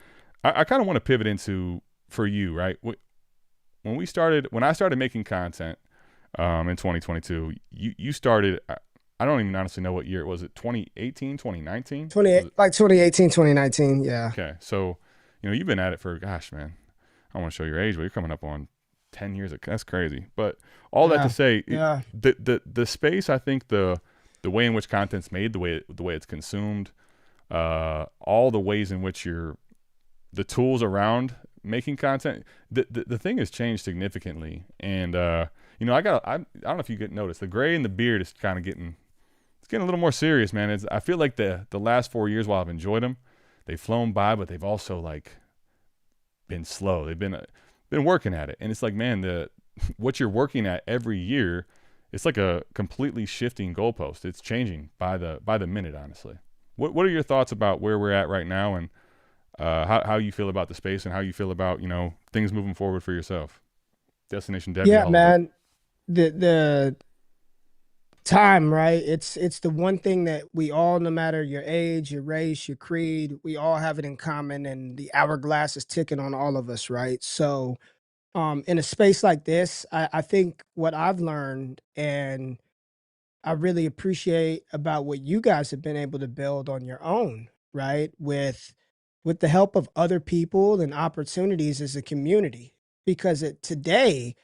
I kind of want to pivot into, for you, right? When I started making content in 2022, you started, I don't even honestly know what year it was. 2018, 2019? 2018, 2019, yeah. Okay, so, you've been at it for, gosh, man, I don't want to show your age, but you're coming up on 10 years. That's crazy. But all that to say, the space, I think the way in which content's made, the way it's consumed, all the ways in which the tools around making content, the thing has changed significantly. And I don't know if you get noticed, the gray and the beard is kind of getting a little more serious, man. I feel like the last 4 years, while I've enjoyed them, they've flown by, but they've also like been slow. They've been working at it, and it's like, man, what you're working at every year, it's like a completely shifting goalpost. It's changing by the minute, honestly. What are your thoughts about where we're at right now, and how you feel about the space and how you feel about, things moving forward for yourself? Destination Debbie. Yeah, man. The time, right? It's the one thing that we all, no matter your age, your race, your creed, we all have it in common, and the hourglass is ticking on all of us, right? So in a space like this, I think what I've learned and I really appreciate about what you guys have been able to build on your own, right? With the help of other people and opportunities as a community. Because today,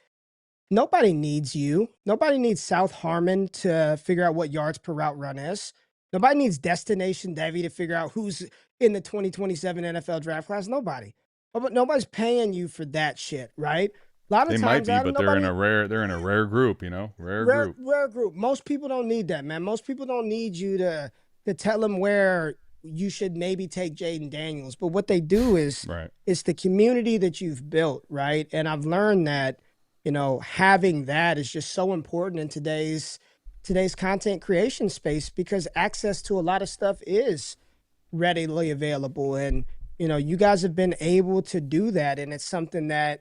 nobody needs you. Nobody needs South Harmon to figure out what yards per route run is. Nobody needs Destination Devi to figure out who's in the 2027 NFL draft class. Nobody. But nobody's paying you for that shit, right? A lot of They might times, be, Adam, but they're in nobody a rare group, you know, rare group. rare group. Most people don't need that, man. Most people don't need you to tell them where you should maybe take Jaden Daniels. But what they do is Right. it's the community that you've built, right? And I've learned that, having that is just so important in today's content creation space, because access to a lot of stuff is readily available. And, you guys have been able to do that. And it's something that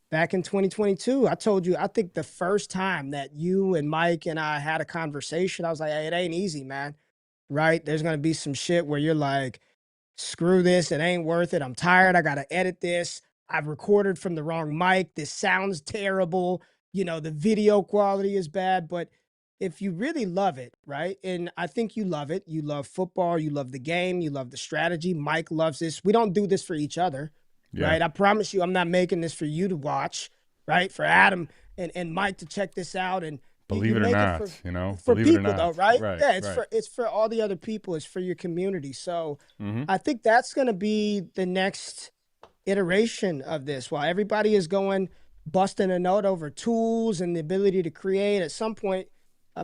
back in 2022, I told you, I think the first time that you and Mike and I had a conversation, I was like, hey, it ain't easy, man. Right? There's going to be some shit where you're like, screw this. It ain't worth it. I'm tired. I got to edit this. I've recorded from the wrong mic. This sounds terrible. The video quality is bad. But if you really love it, right? And I think you love it. You love football. You love the game. You love the strategy. Mike loves this. We don't do this for each other, Yeah. right? I promise you, I'm not making this for you to watch, right? For Adam and Mike to check this out. And Believe it or make not, for believe it or people not. though, right? Right, Yeah, it's right. for all the other people. It's for your community. So Mhm. I think that's going to be the next iteration of this. While everybody is going busting a nut over tools and the ability to create, at some point,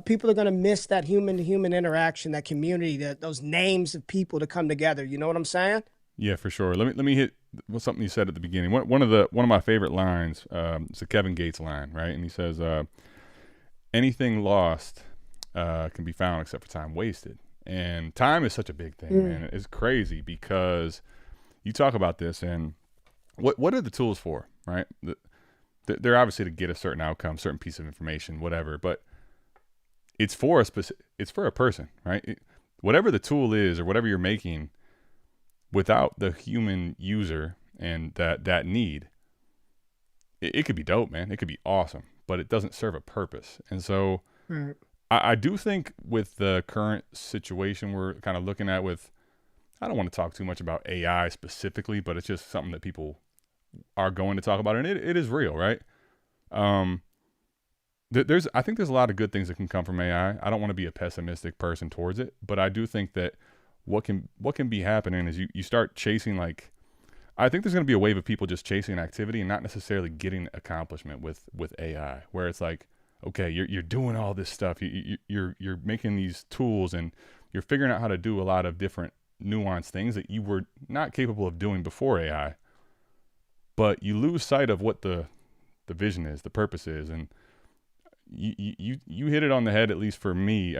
people are going to miss that human-to-human interaction, that community, those names of people to come together. You know what I'm saying? Yeah, for sure. Let me hit something you said at the beginning. One of my favorite lines. It's a Kevin Gates line, right? And he says, anything lost can be found except for time wasted. And time is such a big thing, man. It's crazy because you talk about this, and what are the tools for, right? They're obviously to get a certain outcome, certain piece of information, whatever. But it's for a person, right? Whatever the tool is or whatever you're making, without the human user and that need, it could be dope, man. It could be awesome, but it doesn't serve a purpose. And so I do think with the current situation we're kind of looking at with, I don't want to talk too much about AI specifically, but it's just something that people are going to talk about, and it is real, right? I think there's a lot of good things that can come from AI. I don't want to be a pessimistic person towards it, but I do think that what can be happening is you start chasing, I think there's going to be a wave of people just chasing activity and not necessarily getting accomplishment with AI, where it's like, okay, you're doing all this stuff, you're making these tools, and you're figuring out how to do a lot of different nuanced things that you were not capable of doing before AI, but you lose sight of what the vision is, the purpose is. And you hit it on the head, at least for me.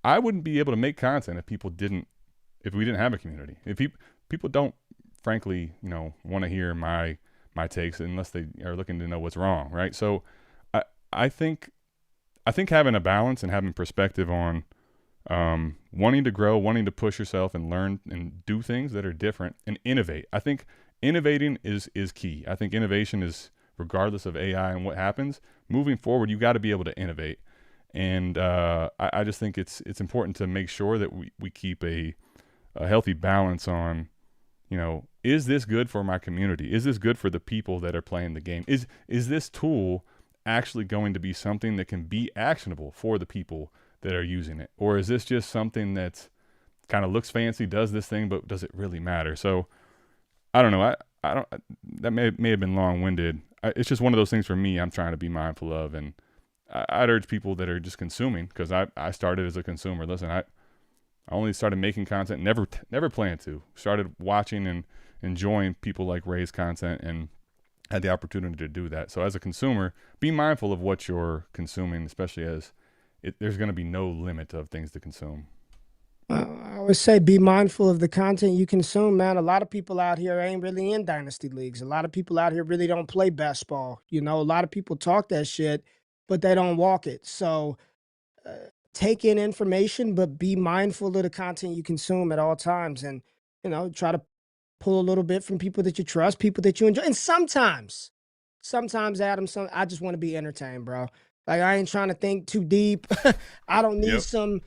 I wouldn't be able to make content if we didn't have a community. If people don't, frankly, want to hear my takes unless they are looking to know what's wrong, right? So I think having a balance and having perspective on wanting to grow, wanting to push yourself and learn and do things that are different and innovate. I think innovating is key. I think innovation is, regardless of AI and what happens, moving forward, you got to be able to innovate. And I just think it's important to make sure that we keep a healthy balance on, is this good for my community? Is this good for the people that are playing the game? Is this tool actually going to be something that can be actionable for the people that are using it? Or is this just something that kind of looks fancy, does this thing, but does it really matter? So I don't know. I don't, that may have been long-winded. It's just one of those things for me I'm trying to be mindful of. And I'd urge people that are just consuming, because I started as a consumer. Listen, I only started making content, never planned to. Started watching and enjoying people like Ray's content and had the opportunity to do that. So as a consumer, be mindful of what you're consuming, especially as there's going to be no limit of things to consume. I would say be mindful of the content you consume, man. A lot of people out here ain't really in dynasty leagues. A lot of people out here really don't play best ball. A lot of people talk that shit, but they don't walk it. So take in information, but be mindful of the content you consume at all times, and try to pull a little bit from people that you trust, people that you enjoy. And sometimes Adam, I just want to be entertained, bro. Like, I ain't trying to think too deep. I don't need some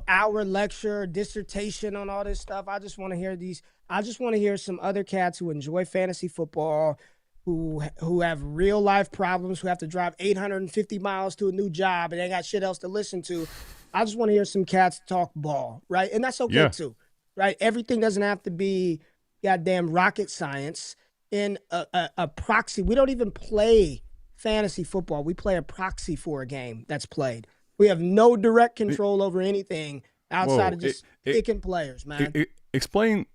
hour lecture or dissertation on all this stuff. I just want to hear some other cats who enjoy fantasy football, who have real life problems, who have to drive 850 miles to a new job and they got shit else to listen to. I just want to hear some cats talk ball, right? And that's okay too, right? Everything doesn't have to be goddamn rocket science in a proxy. We don't even play fantasy football. We play a proxy for a game that's played. We have no direct control over anything outside of just picking players, man. Explain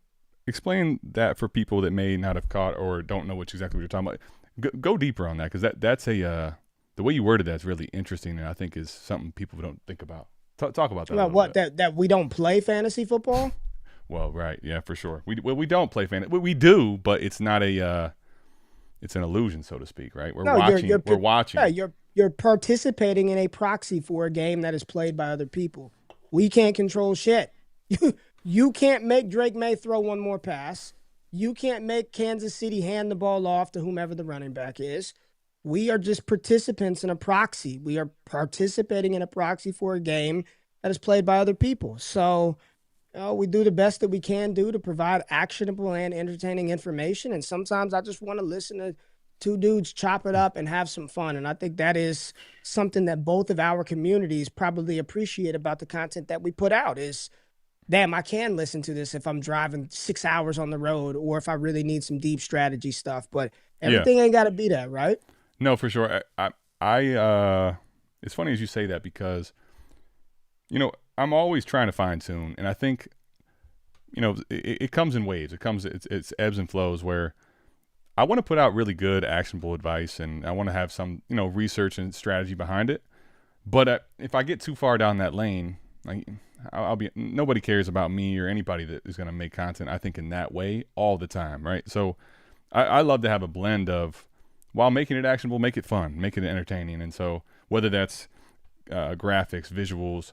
that for people that may not have caught or don't know exactly what you're talking about. Go deeper on that, because that's the way you worded that's really interesting, and I think is something people don't think about. Talk about that. Well, what that we don't play fantasy football? Well, right, yeah, for sure. We don't play fantasy. We do, but it's not it's an illusion, so to speak, right? We're watching. We're watching. Yeah, you're participating in a proxy for a game that is played by other people. We can't control shit. You can't make Drake May throw one more pass. You can't make Kansas City hand the ball off to whomever the running back is. We are just participants in a proxy. We are participating in a proxy for a game that is played by other people. So we do the best that we can do to provide actionable and entertaining information. And sometimes I just want to listen to two dudes chop it up and have some fun. And I think that is something that both of our communities probably appreciate about the content that we put out is, damn, I can listen to this if I'm driving 6 hours on the road or if I really need some deep strategy stuff. But everything ain't got to be that, right? No, for sure. It's funny as you say that because, I'm always trying to fine tune, and I think, it comes in waves. It's ebbs and flows where I want to put out really good, actionable advice, and I want to have some, research and strategy behind it. But if I get too far down that lane, nobody cares about me or anybody that is going to make content, I think, in that way all the time, right? So I love to have a blend of, while making it actionable, make it fun, make it entertaining. And so whether that's graphics, visuals,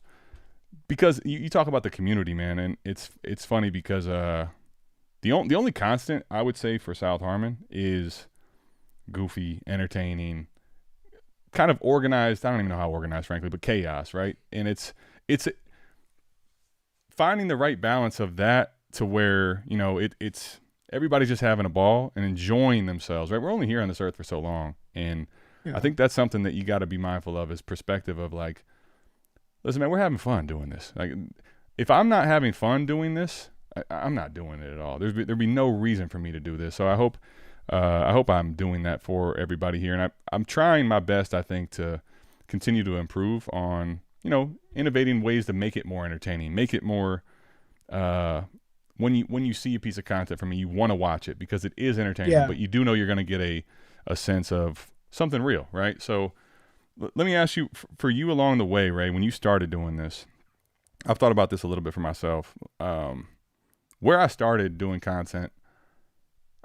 because you talk about the community, man, and it's funny because the only constant I would say for South Harmon is goofy, entertaining, kind of organized. I don't even know how organized, frankly, but chaos, right? And it's finding the right balance of that to where it's everybody's just having a ball and enjoying themselves, right? We're only here on this earth for so long, and I think that's something that you got to be mindful of, is perspective of like, listen, man, we're having fun doing this. Like, if I'm not having fun doing this, I'm not doing it at all. There'd be no reason for me to do this. So I hope I'm doing that for everybody here, and I'm trying my best, I think, to continue to improve on innovating ways to make it more entertaining, make it more. When you see a piece of content from me, you want to watch it because it is entertaining, but you do know you're going to get a sense of something real, right? So let me ask you, for you along the way, Ray, when you started doing this, I've thought about this a little bit for myself. Where I started doing content,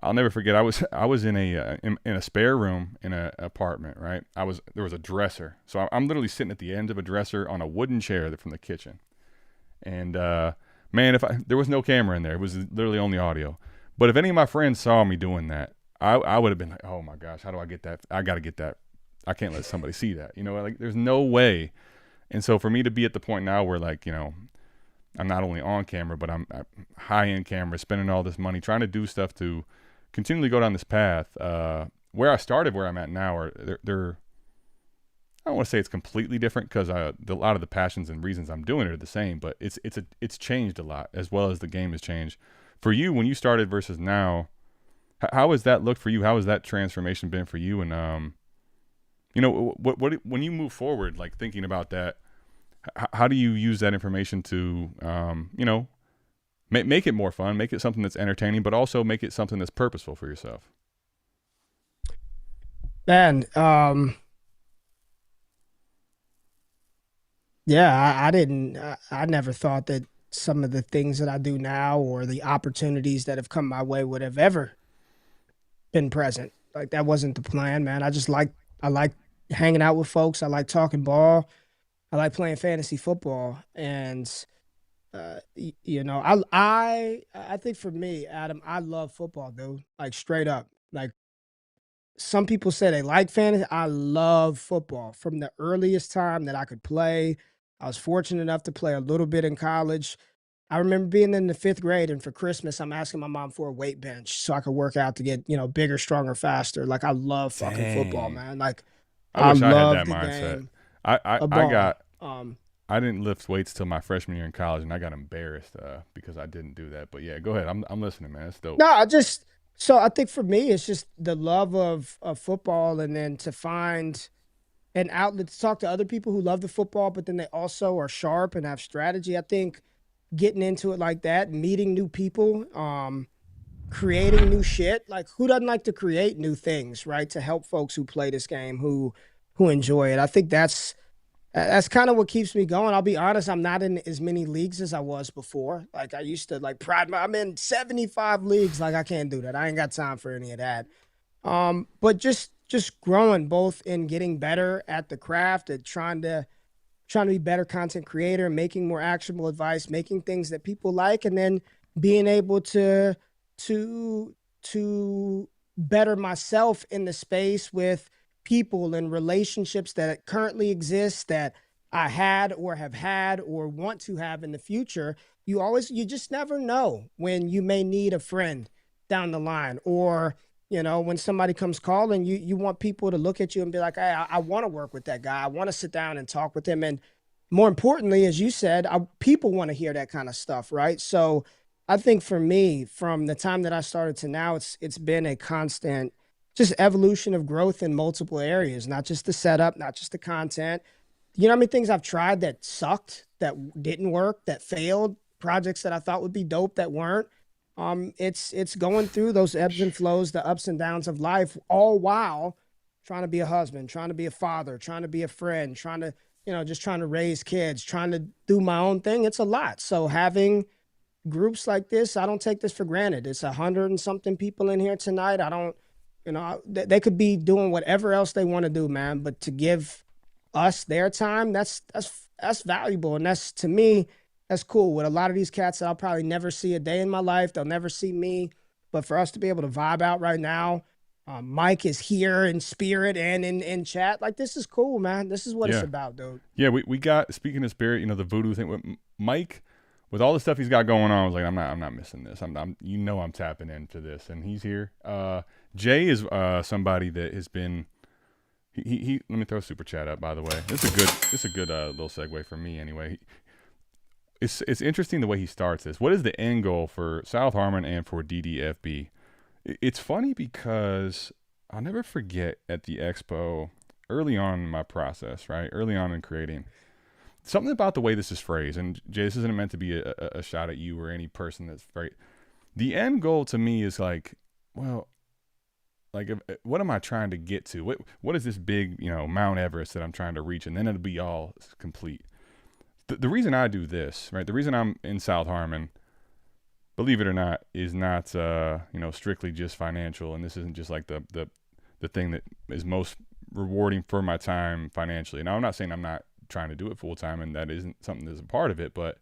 I'll never forget. I was in a spare room in an apartment, right? There was a dresser, so I'm literally sitting at the end of a dresser on a wooden chair from the kitchen, and man, there was no camera in there. It was literally only audio. But if any of my friends saw me doing that, I would have been like, oh my gosh, how do I get that? I got to get that. I can't let somebody see that. Like, there's no way. And so for me to be at the point now where, like, I'm not only on camera, but I'm high-end camera, spending all this money, trying to do stuff to continually go down this path. Where I started, where I'm at now, they're I don't want to say it's completely different, because a lot of the passions and reasons I'm doing it are the same, but it's changed a lot, as well as the game has changed. For you, when you started versus now, how has that looked for you? How has that transformation been for you? And what when you move forward, like thinking about that, how do you use that information to make it more fun, make it something that's entertaining, but also make it something that's purposeful for yourself? Man, yeah, I never thought that some of the things that I do now or the opportunities that have come my way would have ever been present. Like, that wasn't the plan, man. I like hanging out with folks. I like talking ball. I like playing fantasy football. And, I think for me, Adam, I love football, dude. Like, straight up. Like, some people say they like fantasy. I love football. From the earliest time that I could play, I was fortunate enough to play a little bit in college. I remember being in the 5th grade, and for Christmas, I'm asking my mom for a weight bench so I could work out to get, bigger, stronger, faster. Like, I love fucking football, man. Like, I wish I had love that the mindset. game I of ball. got I didn't lift weights till my freshman year in college, and I got embarrassed because I didn't do that. But yeah, go ahead. I'm listening, man. It's dope. No, I think for me, it's just the love of football, and then to find an outlet to talk to other people who love the football, but then they also are sharp and have strategy. I think getting into it like that, meeting new people, creating new shit. Like, who doesn't like to create new things, right? To help folks who play this game, who enjoy it. I think that's kind of what keeps me going. I'll be honest, I'm not in as many leagues as I was before. Like, I used to like I'm in 75 leagues. Like, I can't do that. I ain't got time for any of that. But just growing both in getting better at the craft and trying to be better content creator, making more actionable advice, making things that people like, and then being able to better myself in the space with people and relationships that currently exist that I had or have had or want to have in the future. You just never know when you may need a friend down the line, or when somebody comes calling, you want people to look at you and be like, hey, I want to work with that guy. I want to sit down and talk with him. And more importantly, as you said, people want to hear that kind of stuff, right? So I think for me, from the time that I started to now, it's been a constant just evolution of growth in multiple areas, not just the setup, not just the content. You know how many things I've tried that sucked, that didn't work, that failed, projects that I thought would be dope that weren't. It's going through those ebbs and flows, the ups and downs of life, all while trying to be a husband, trying to be a father, trying to be a friend, trying to, just trying to raise kids, trying to do my own thing. It's a lot. So having groups like this, I don't take this for granted. It's 100 and something people in here tonight. I don't, they could be doing whatever else they want to do, man. But to give us their time, that's valuable. And that's, to me, that's cool. With a lot of these cats that I'll probably never see a day in my life, they'll never see me. But for us to be able to vibe out right now, Mike is here in spirit and in chat. Like, this is cool, man. This is what it's about, dude. Yeah, we got, speaking of spirit, the voodoo thing with Mike, with all the stuff he's got going on. I was like, I'm not missing this. I'm tapping into this, and he's here. Jay is somebody that has been. He let me throw a super chat up, by the way. This is a good little segue for me anyway. It's interesting the way he starts this. What is the end goal for South Harmon and for DDFB? It's funny because I'll never forget at the expo early on in my process, right? Early on in creating, something about the way this is phrased, and Jay, this isn't meant to be a shot at you or any person that's right. The end goal to me is like, well, like, what am I trying to get to? What is this big, Mount Everest that I'm trying to reach? And then it'll be all complete. The reason I do this, right? The reason I'm in South Harmon, believe it or not, is not, strictly just financial. And this isn't just like the thing that is most rewarding for my time financially. Now, I'm not saying I'm not trying to do it full time, and that isn't something that's a part of it, but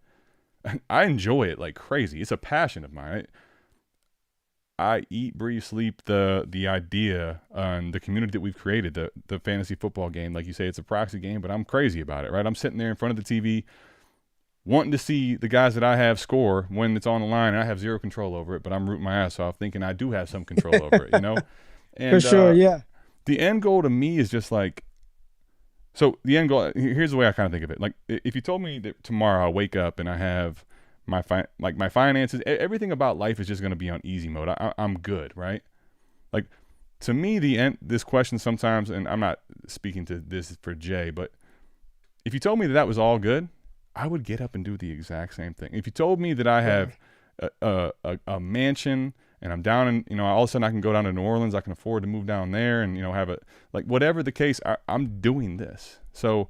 I enjoy it like crazy. It's a passion of mine. I eat, breathe, sleep the idea and the community that we've created, the fantasy football game. Like you say, it's a proxy game, but I'm crazy about it, right? I'm sitting there in front of the TV wanting to see the guys that I have score when it's on the line, and I have zero control over it, but I'm rooting my ass off thinking I do have some control over it, And, for sure, yeah. The end goal to me is just like, so the end goal, here's the way I kind of think of it. Like, if you told me that tomorrow I wake up and I have my finances, everything about life is just going to be on easy mode. I'm good, right? Like, to me, this question sometimes, and I'm not speaking to this for Jay, but if you told me that was all good, I would get up and do the exact same thing. If you told me that I have a mansion and I'm down in, all of a sudden I can go down to New Orleans, I can afford to move down there and, have whatever the case, I'm doing this. So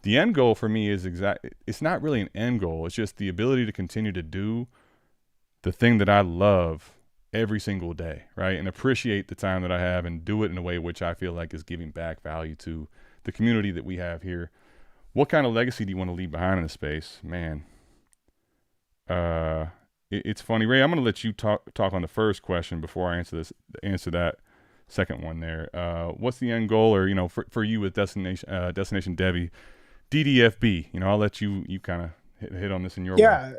the end goal for me is it's not really an end goal. It's just the ability to continue to do the thing that I love every single day, right? And appreciate the time that I have and do it in a way which I feel like is giving back value to the community that we have here. What kind of legacy do you want to leave behind in the space? Man, it's funny, Ray. I'm going to let you talk on the first question before I answer that second one there. What's the end goal, or for you with Destination Debbie, DDFB? I'll let you kind of hit on this in your way.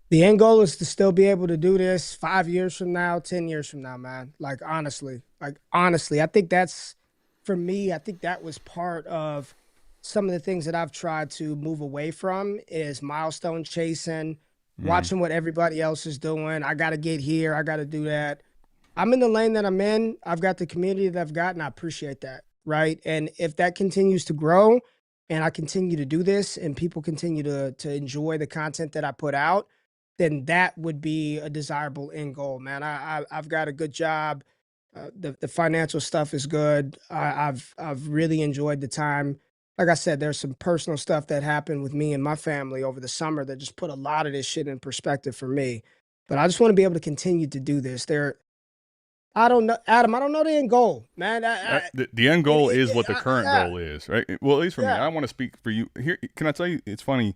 The end goal is to still be able to do this 5 years from now, 10 years from now, man. Honestly, I think that's, for me, I think that was part of some of the things that I've tried to move away from is milestone chasing, Mm. watching what everybody else is doing. I got to get here. I got to do that. I'm in the lane that I'm in. I've got the community that I've got, and I appreciate that. Right. And if that continues to grow and I continue to do this and people continue to enjoy the content that I put out, then that would be a desirable end goal, man. I've got a good job. The financial stuff is good. I've really enjoyed the time. Like I said, there's some personal stuff that happened with me and my family over the summer that just put a lot of this shit in perspective for me. But I just want to be able to continue to do this. I don't know, Adam. I don't know the end goal, man. The end goal is what the current yeah, goal is, right? Well, at least for me, yeah. I want to speak for you. Here, can I tell you? It's funny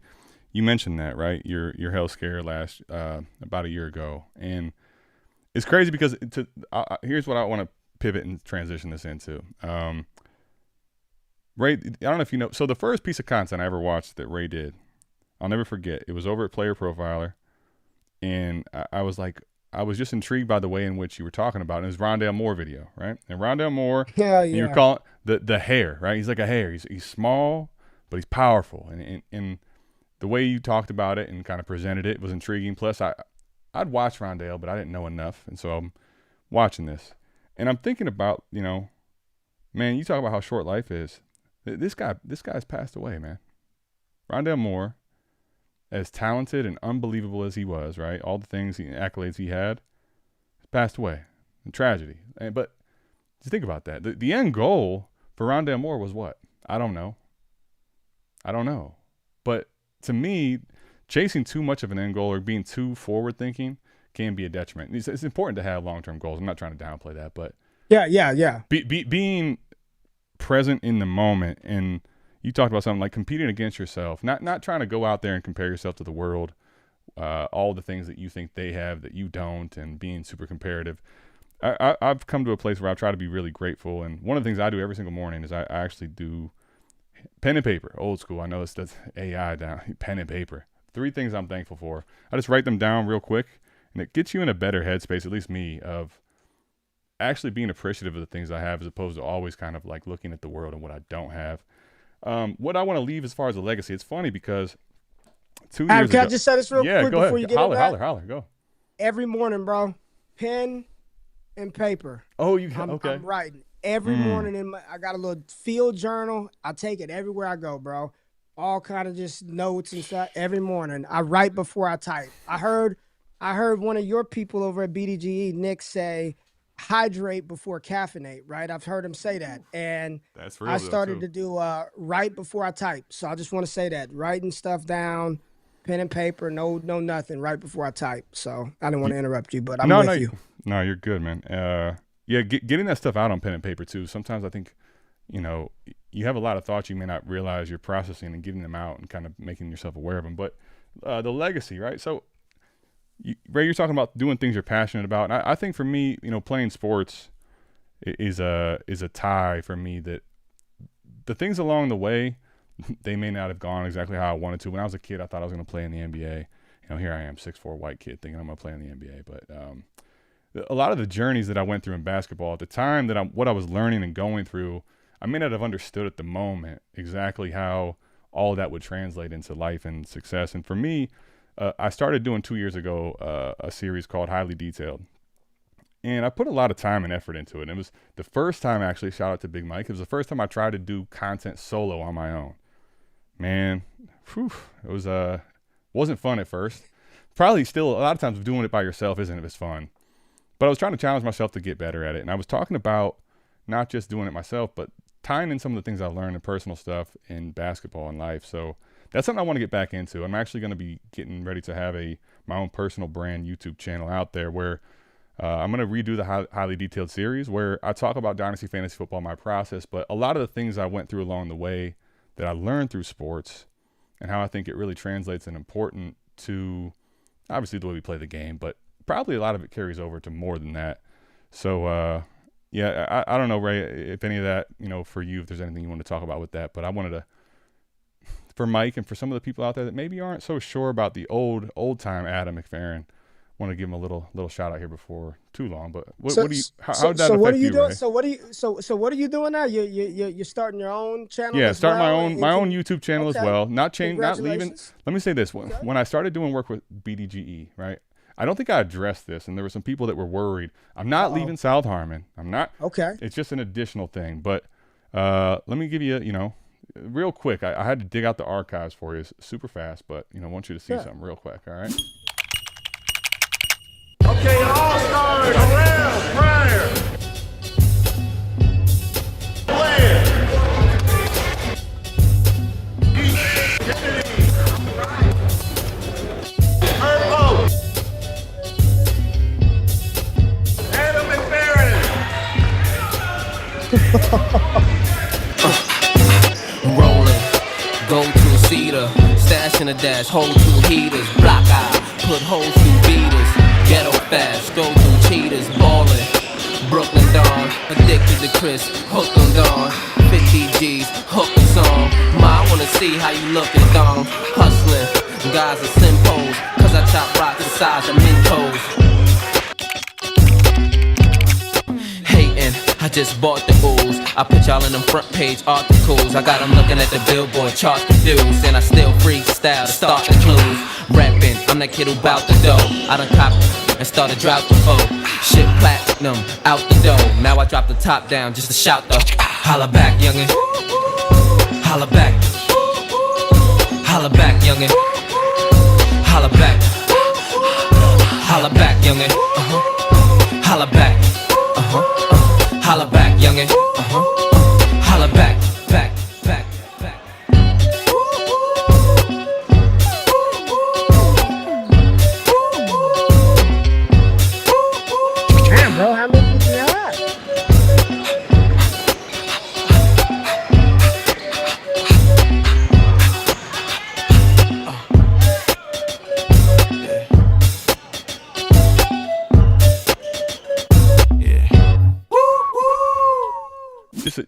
you mentioned that, right? Your health scare last about a year ago, and it's crazy because here's what I want to pivot and transition this into. Ray, I don't know if you know. So the first piece of content I ever watched that Ray did, I'll never forget. It was over at Player Profiler, and I was like, I was just intrigued by the way in which you were talking about it. It was Rondale Moore video, right? And Rondale Moore, Yeah, and you're yeah. calling the hair, right? He's like a hare. He's small, but he's powerful, and the way you talked about it and kind of presented it was intriguing. Plus, I'd watched Rondale, but I didn't know enough, and so I'm watching this, and I'm thinking about, man, you talk about how short life is. This guy's passed away, man. Rondale Moore, as talented and unbelievable as he was, right? All the things, accolades he had, passed away. A tragedy. But just think about that. The end goal for Rondale Moore was what? I don't know. But to me, chasing too much of an end goal or being too forward thinking can be a detriment. It's important to have long-term goals. I'm not trying to downplay that, but Yeah. being present in the moment, and you talked about something like competing against yourself, not trying to go out there and compare yourself to the world, all the things that you think they have that you don't, and being super comparative. I've come to a place where I try to be really grateful, and one of the things I do every single morning is I actually do pen and paper, old school. I know it's that's AI down, pen and paper. 3 things I'm thankful for. I just write them down real quick, and it gets you in a better headspace, at least me, of actually being appreciative of the things I have as opposed to always kind of like looking at the world and what I don't have. What I want to leave as far as a legacy, it's funny because 2 Adam, years can ago. I just say this real Yeah, quick go before ahead. you get into that? Holler, go. Every morning, bro, pen and paper. Oh, you I'm writing every morning. I got a little field journal. I take it everywhere I go, bro. All kind of just notes and stuff. Every morning, I write before I type. I heard one of your people over at BDGE, Nick, say hydrate before caffeinate. Right? I've heard him say that, and That's real I though, started too. to do write before I type. So I just want to say that writing stuff down, pen and paper, no nothing, right before I type. So I didn't want to interrupt you, but I'm with you. No, you're good, man. Yeah, getting that stuff out on pen and paper too. Sometimes I think, you have a lot of thoughts you may not realize you're processing and getting them out and kind of making yourself aware of them. But the legacy, right? So, Ray, you're talking about doing things you're passionate about. And I think for me, playing sports is a tie for me that the things along the way, they may not have gone exactly how I wanted to. When I was a kid, I thought I was going to play in the NBA. Here I am, 6'4" white kid, thinking I'm going to play in the NBA. But a lot of the journeys that I went through in basketball at the time, what I was learning and going through, I may not have understood at the moment exactly how all of that would translate into life and success. And for me, I started doing 2 years ago a series called Highly Detailed. And I put a lot of time and effort into it. And it was the first time, actually, shout out to Big Mike, it was the first time I tried to do content solo on my own. Man, it was wasn't fun at first. Probably still, a lot of times doing it by yourself isn't as fun. But I was trying to challenge myself to get better at it. And I was talking about not just doing it myself, but tying in some of the things I learned in personal stuff in basketball and life. So that's something I want to get back into. I'm actually going to be getting ready to have my own personal brand YouTube channel out there where I'm going to redo the Highly Detailed series where I talk about Dynasty Fantasy Football, my process, but a lot of the things I went through along the way that I learned through sports and how I think it really translates and important to obviously the way we play the game, but probably a lot of it carries over to more than that. So, yeah, I don't know, Ray, if any of that, for you, if there's anything you want to talk about with that, but I wanted to, for Mike and for some of the people out there that maybe aren't so sure about the old time Adam McFerran, want to give him a little shout out here before too long. But So, what do you how so, did that so what affect are you you, doing? Ray? So what do you so what are you doing now? You're starting your own channel Yeah, as start well? my own YouTube channel as Okay. well. Not leaving. Congratulations. Let me say this: Okay. when I started doing work with BDGE, right? I don't think I addressed this, and there were some people that were worried. I'm not leaving South Harmon. I'm not. Okay. It's just an additional thing. But let me give you, real quick. I had to dig out the archives for you. It's super fast, but I want you to see something real quick. All right. Okay, all stars around prior. Land. Purple. Adam McFerran. Rolling, go to a cedar, stash in a dash, hold two heaters, block eye, put holes through beaters, ghetto fast, go through cheaters, ballin', Brooklyn Dawn, addicted to Chris, hooked on Dawn, 50 G's, hook a song, Ma, I wanna see how you lookin', Dawn, hustlin', guys are simpos, cause I chop rocks the size of Mentos. Hating, I just bought the ooze. I put y'all in them front page articles. I got them looking at the billboard chart to dues. And I still freestyle to start the clues. Rapping, I'm that kid who bout the dough. I done copped and started drought before. Shit platinum, out the door. Now I drop the top down just to shout though. Holla back, youngin'. Holla back. Holla back, youngin'. Holla back. Holla back, youngin'. Holla back. Holla back, youngin'. Holla back, back. Damn, bro, how many did you have?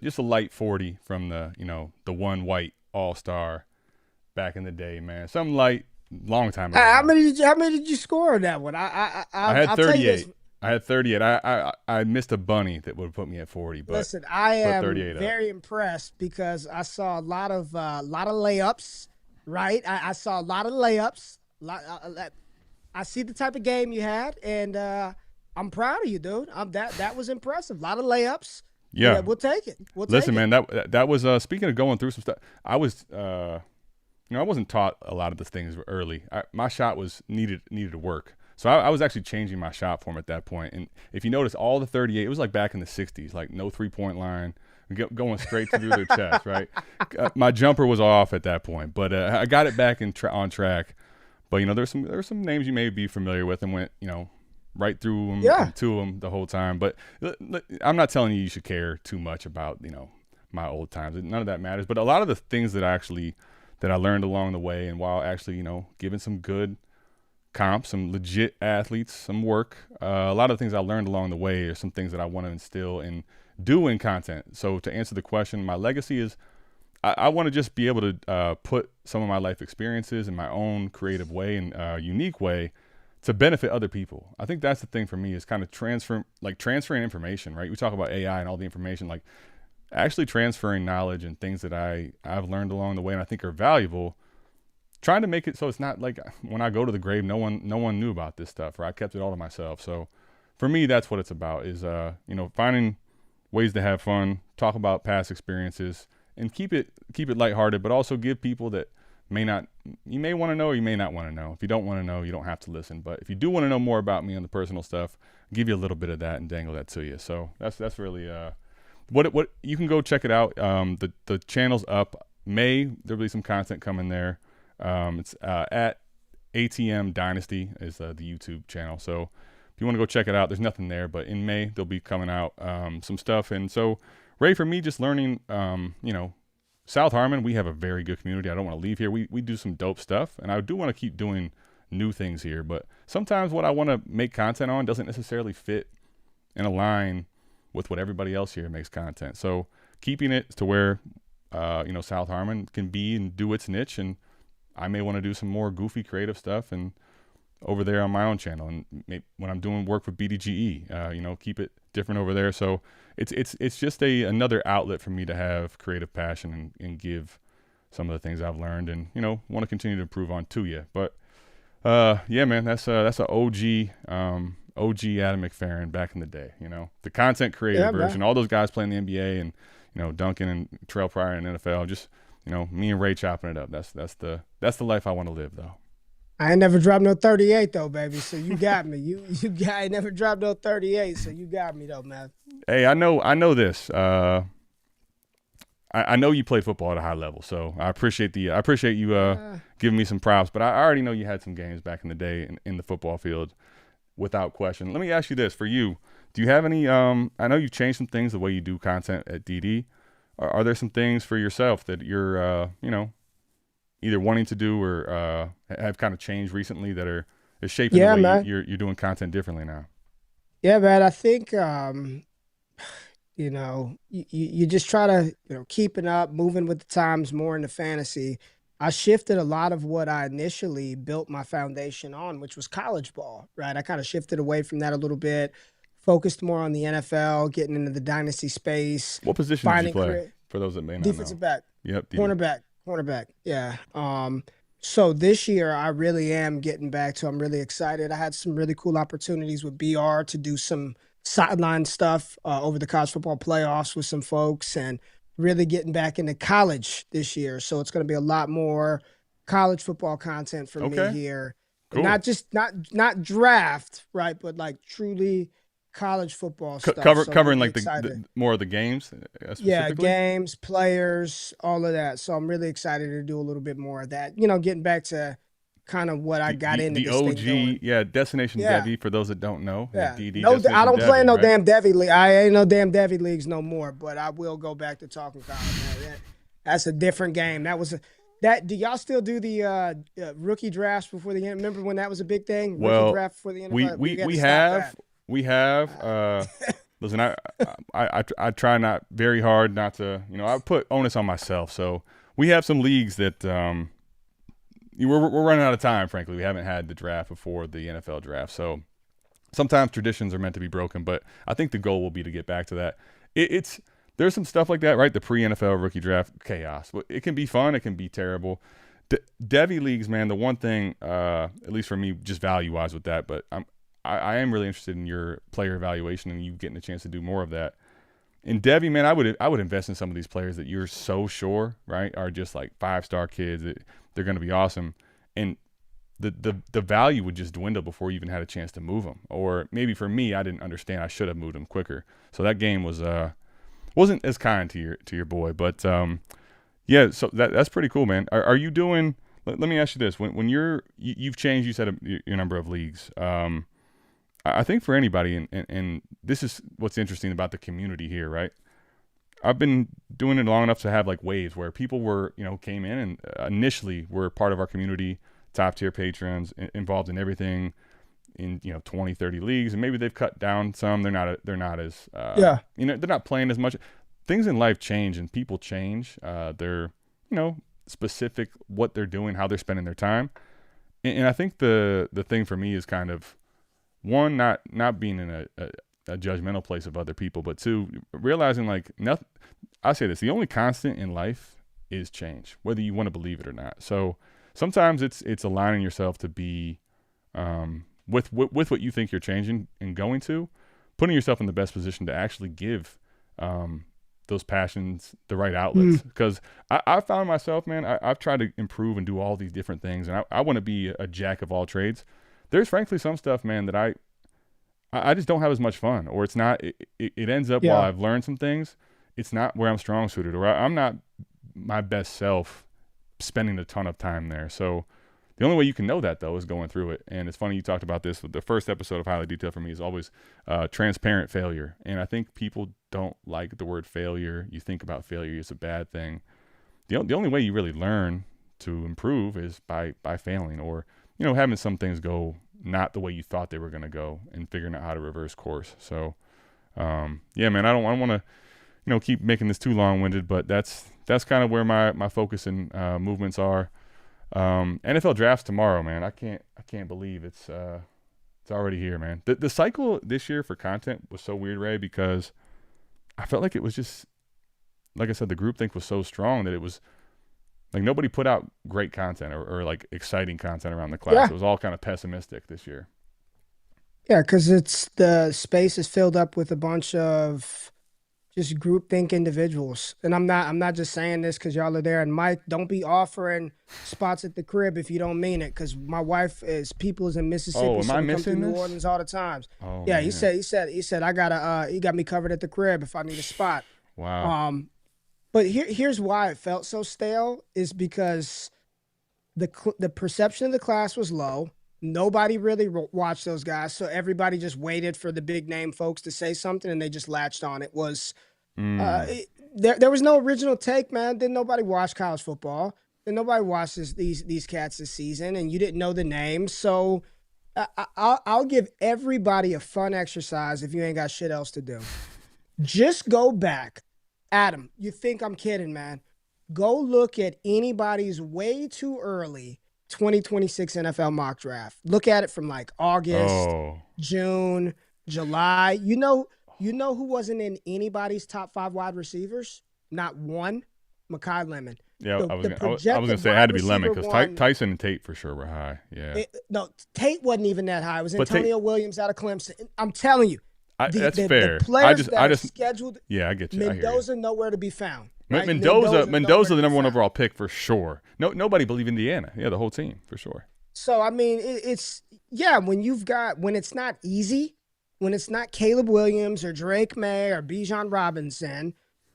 Just a light 40 from the the one white all-star back in the day, man. Something light, long time ago. How many did you score on that one? I had I'll tell you this. 38. I had 38. I missed a bunny that would have put me at 40. But Listen, I am 38 up. very impressed because I saw a lot of layups. Right, I saw a lot of layups. I see the type of game you had, and I'm proud of you, dude. That was impressive. A lot of layups. Yeah, we'll take it. Listen, man, that was speaking of going through some stuff. I was I wasn't taught a lot of the things early. My shot was needed to work. So I was actually changing my shot form at that point. And if you notice, all the 38, it was like back in the 60s, like no 3-point line, going straight through their chest, right? My jumper was off at that point, but I got it back on track. But there's some names you may be familiar with, and went right through them, to them the whole time. But I'm not telling you should care too much about my old times. None of that matters. But a lot of the things that I learned along the way, and while actually giving some good comps, some legit athletes, some work, a lot of the things I learned along the way are some things that I want to instill in doing content. So to answer the question, my legacy is I want to just be able to put some of my life experiences in my own creative way and unique way to benefit other people. I think that's the thing for me, is kind of transferring information, right? We talk about AI and all the information, like actually transferring knowledge and things that I've learned along the way and I think are valuable, trying to make it so it's not like when I go to the grave, no one knew about this stuff, or I kept it all to myself. So for me, that's what it's about, is finding ways to have fun, talk about past experiences, and keep it lighthearted, but also give people that you may want to know or you may not want to know. If you don't want to know, you don't have to listen. But if you do want to know more about me on the personal stuff, I'll give you a little bit of that and dangle that to you. So that's really what you can go check it out. The channel's up. There'll be some content coming there. It's at ATM Dynasty is the YouTube channel. So if you want to go check it out, there's nothing there. But in May, they'll be coming out some stuff. And so, Ray, for me, just learning, South Harmon, we have a very good community. I don't want to leave here. We do some dope stuff, and I do want to keep doing new things here. But sometimes what I want to make content on doesn't necessarily fit and align with what everybody else here makes content. So keeping it to where, South Harmon can be and do its niche, and I may want to do some more goofy creative stuff, and over there on my own channel, and when I'm doing work with BDGE, keep it different over there. So it's just another outlet for me to have creative passion and give some of the things I've learned, and want to continue to improve on to you. But yeah, man, that's a OG Adam McFerran back in the day. The content creator version, all those guys playing the NBA, and Duncan and Terrell Pryor in NFL. Just me and Ray chopping it up. That's the life I want to live, though. I ain't never dropped no 38 though, baby. So you got me. I ain't never dropped no 38. So you got me though, man. Hey, I know this. I know you played football at a high level, so I appreciate you giving me some props. But I already know you had some games back in the day in the football field, without question. Let me ask you this: for you, do you have any? I know you've changed some things the way you do content at DD. Are there some things for yourself that you're either wanting to do or have kind of changed recently that is shaping the way you're doing content differently now? Yeah, man. I think you just try to keeping up, moving with the times more into fantasy. I shifted a lot of what I initially built my foundation on, which was college ball, right? I kind of shifted away from that a little bit, focused more on the NFL, getting into the Dynasty space. What position did you play, for those that may not know? Defensive back. Yep. Cornerback. Yeah. So this year I really am getting back to, I'm really excited. I had some really cool opportunities with BR to do some sideline stuff over the college football playoffs with some folks, and really getting back into college this year. So it's going to be a lot more college football content for me here. Cool. Not just not draft, right, but like truly college football stuff. Covering like the more of the games. Yeah, games, players, all of that. So I'm really excited to do a little bit more of that. Getting back to kind of what I got into the this OG, thing doing. Destination Devi, for those that don't know. Yeah. DD, No, I don't play in no right? damn Devi league. I ain't no damn Devi leagues no more, but I will go back to talking college, man. That's a different game. Do y'all still do the rookie drafts before the end? Remember when that was a big thing? Rookie draft before the end. We have. Listen, I try not very hard not to. I put onus on myself. So we have some leagues that we're running out of time. Frankly, we haven't had the draft before the NFL draft. So sometimes traditions are meant to be broken, but I think the goal will be to get back to that. There's some stuff like that, right? The pre-NFL rookie draft chaos. It can be fun. It can be terrible. Devi leagues, man. The one thing, at least for me, just value-wise with that, but I am really interested in your player evaluation and you getting a chance to do more of that. In Devi, man, I would invest in some of these players that you're so sure, right, are just like 5-star kids. They're going to be awesome, and the value would just dwindle before you even had a chance to move them. Or maybe for me, I didn't understand. I should have moved them quicker. So that game wasn't as kind to your boy, but yeah. So that's pretty cool, man. Are you doing? Let me ask you this: when you've changed, you said your number of leagues. I think for anybody, and this is what's interesting about the community here, right? I've been doing it long enough to have like waves where people were, came in and initially were part of our community, top tier patrons, involved in everything in, 20, 30 leagues. And maybe they've cut down some. They're not as, they're not playing as much. Things in life change and people change. They're, specific what they're doing, how they're spending their time. And I think the thing for me is kind of, one, not being in a judgmental place of other people, but two, realizing like nothing. I say this: the only constant in life is change, whether you want to believe it or not. So sometimes it's aligning yourself to be with what you think you're changing and going to, putting yourself in the best position to actually give those passions the right outlets. Because I found myself, man, I've tried to improve and do all these different things, and I want to be a jack of all trades. There's frankly some stuff, man, that I just don't have as much fun, or it's not. It ends up while I've learned some things, it's not where I'm strong suited, or I'm not my best self spending a ton of time there. So the only way you can know that though is going through it. And it's funny you talked about this. The first episode of Highly Detailed for me is always transparent failure, and I think people don't like the word failure. You think about failure as a bad thing. The only way you really learn to improve is by failing, or having some things go not the way you thought they were going to go, and figuring out how to reverse course. So, yeah, man, I don't want to, keep making this too long-winded, but that's kind of where my focus and movements are. NFL drafts tomorrow, man. I can't can't believe it's already here, man. The cycle this year for content was so weird, Ray, because I felt like it was just, like I said, the groupthink was so strong that it was like nobody put out great content or like exciting content around the class. Yeah. It was all kind of pessimistic this year. Yeah, because it's the space is filled up with a bunch of just groupthink individuals. And I'm not just saying this because y'all are there. And Mike, don't be offering spots at the crib if you don't mean it. Because my wife is people's in Mississippi. Oh, am I we come missing to New this? Orleans all the times. Oh, yeah, man. he said I gotta he got me covered at the crib if I need a spot. Wow. But here's why it felt so stale is because the perception of the class was low. Nobody really watched those guys, so everybody just waited for the big name folks to say something, and they just latched on. It was there was no original take, man. Didn't nobody watch college football? Didn't nobody watch these cats this season, and you didn't know the names. So I'll give everybody a fun exercise if you ain't got shit else to do. Just go back. Adam, you think I'm kidding, man. Go look at anybody's way too early 2026 NFL mock draft. Look at it from like August, June, July. You know who wasn't in anybody's top 5 wide receivers? Not one. Mekhi Lemon. Yeah, I was gonna say it had to be Lemon because Tyson and Tate for sure were high. Yeah. No, Tate wasn't even that high. It was Antonio Williams out of Clemson. I'm telling you. That's fair. The players I just scheduled. Yeah, I get you. Mendoza nowhere to be found. Right? Right? Mendoza, the number 1 overall pick for sure. Nobody believed Indiana. Yeah, the whole team for sure. So I mean, it's when it's not easy, when it's not Caleb Williams or Drake May or Bijan Robinson,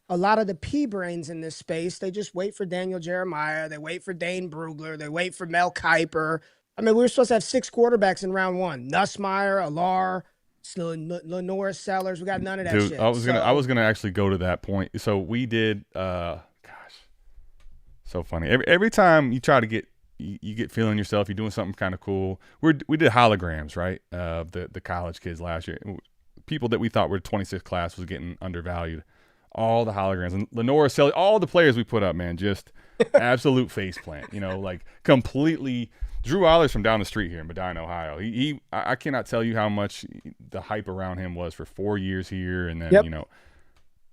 a lot of the P brains in this space, they just wait for Daniel Jeremiah, they wait for Dane Brugler, they wait for Mel Kiper. I mean, we were supposed to have 6 quarterbacks in round 1: Nussmeier, Alar, Lenore, Sellers. We got none of that Dude, shit. I was gonna actually go to that point. So we did. So funny. Every time you try to get feeling yourself, you're doing something kind of cool. We did holograms, right? The college kids last year, people that we thought were 26th class was getting undervalued. All the holograms and Lenore, Selly, all the players we put up, man, just absolute faceplant. Like completely. Drew Allers from down the street here in Medina, Ohio. I cannot tell you how much the hype around him was for 4 years here, and then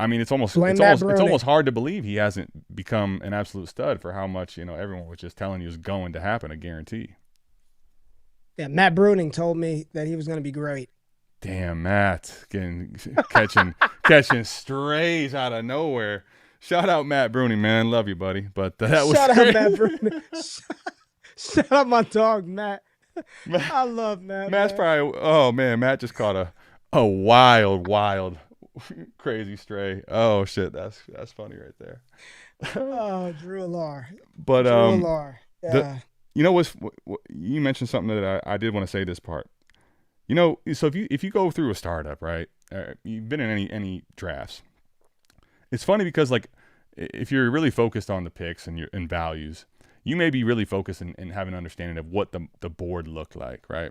I mean it's almost hard to believe he hasn't become an absolute stud for how much everyone was just telling you is going to happen, a guarantee. Yeah, Matt Bruning told me that he was going to be great. Damn, Matt catching strays out of nowhere. Shout out Matt Bruning, man, love you, buddy. But that was shout out Matt Bruning. Shout out my dog, Matt. I love Matt. Matt's probably, Matt just caught a wild, crazy stray. Oh, shit, that's funny right there. Oh, Drew Alar. But, Drew Alar. Yeah. You mentioned something that I did want to say this part. So if you go through a startup, right, you've been in any drafts, it's funny because, like, if you're really focused on the picks and values, you may be really focused and have an understanding of what the board looked like, right?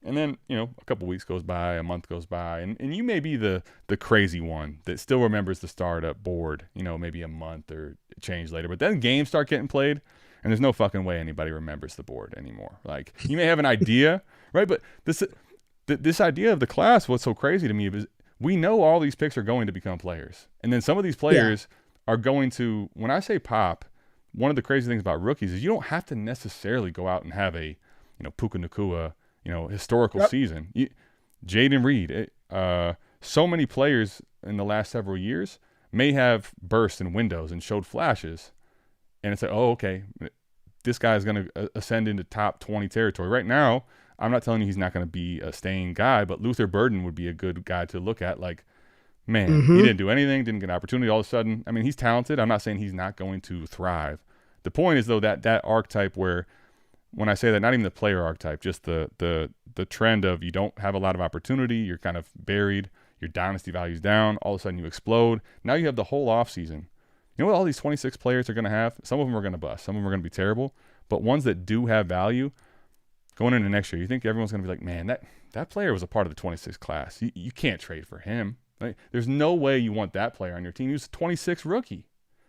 And then, a couple weeks goes by, a month goes by, and you may be the crazy one that still remembers the startup board, maybe a month or change later. But then games start getting played, and there's no fucking way anybody remembers the board anymore. Like, you may have an idea, right? But this idea of the class, what's so crazy to me is we know all these picks are going to become players. And then some of these players are going to, when I say pop, one of the crazy things about rookies is you don't have to necessarily go out and have a, Puka Nacua, historical season. Jaden Reed, so many players in the last several years may have burst in windows and showed flashes. And it's like, oh, okay, this guy is going to ascend into top 20 territory. Right now, I'm not telling you he's not going to be a staying guy, but Luther Burden would be a good guy to look at. Like, man, he didn't do anything, didn't get an opportunity all of a sudden. I mean, he's talented. I'm not saying he's not going to thrive. The point is, though, that archetype where, when I say that, not even the player archetype, just the trend of you don't have a lot of opportunity, you're kind of buried, your dynasty value's down, all of a sudden you explode. Now you have the whole offseason. You know what all these 26 players are going to have? Some of them are going to bust. Some of them are going to be terrible. But ones that do have value, going into next year, you think everyone's going to be like, man, that player was a part of the 26 class. You can't trade for him. Like, there's no way you want that player on your team. He was a 26 rookie.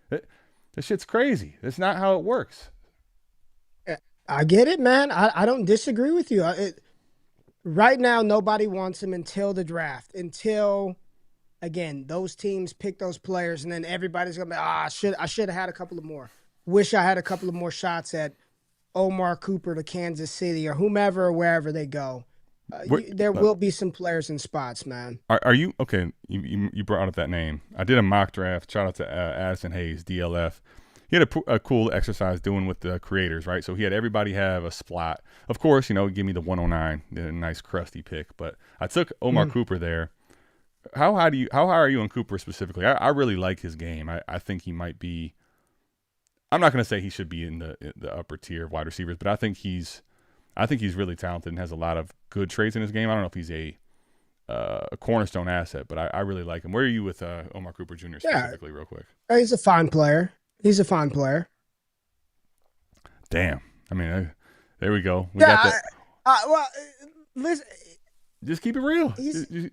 This shit's crazy. That's not how it works. I get it, man. I don't disagree with you. Right now, nobody wants him until the draft. Until, again, those teams pick those players, and then everybody's gonna be, I should have had a couple of more. Wish I had a couple of more shots at Omar Cooper to Kansas City or whomever or wherever they go. There will be some players in spots, man. Are you okay? You brought up that name. I did a mock draft. Shout out to Addison Hayes, DLF. He had a cool exercise doing with the creators, right? So he had everybody have a spot. Of course, give me the 109, a nice crusty pick. But I took Omar Cooper there. How high are you on Cooper specifically? I really like his game. I think he might be. I'm not going to say he should be in the upper tier of wide receivers, but I think he's really talented and has a lot of good traits in his game. I don't know if he's a cornerstone asset, but I really like him. Where are you with Omar Cooper Jr. specifically, real quick? He's a fine player. He's a fine player. Damn. I mean, there we go. We got that. Listen. Just keep it real.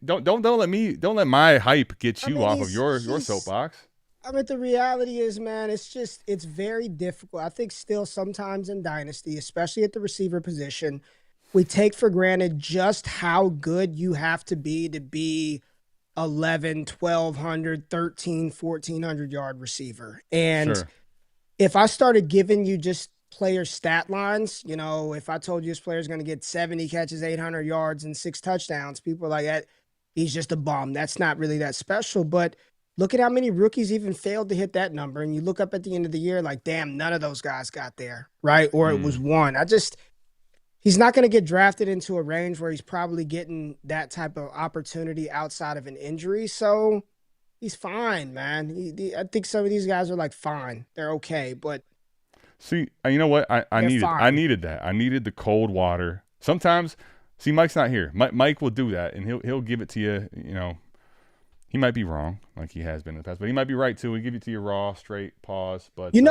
Don't let my hype get you off of your soapbox. I mean, the reality is, man, it's very difficult. I think still sometimes in Dynasty, especially at the receiver position, we take for granted just how good you have to be 11, 1,200, 13, 1,400 yard receiver. And Sure. If I started giving you just player stat lines, if I told you this player's going to get 70 catches, 800 yards, and 6 touchdowns, people are like, he's just a bum. That's not really that special. But look at how many rookies even failed to hit that number. And you look up at the end of the year like, damn, none of those guys got there, right? Or it was one. He's not going to get drafted into a range where he's probably getting that type of opportunity outside of an injury. So he's fine, man. I think some of these guys are like fine. They're okay. But see, you know what? I needed that. I needed the cold water. Sometimes, see, Mike's not here. Mike will do that, and he'll give it to you. He might be wrong, like he has been in the past, but he might be right too. He'll give it to you raw, straight, pause. But can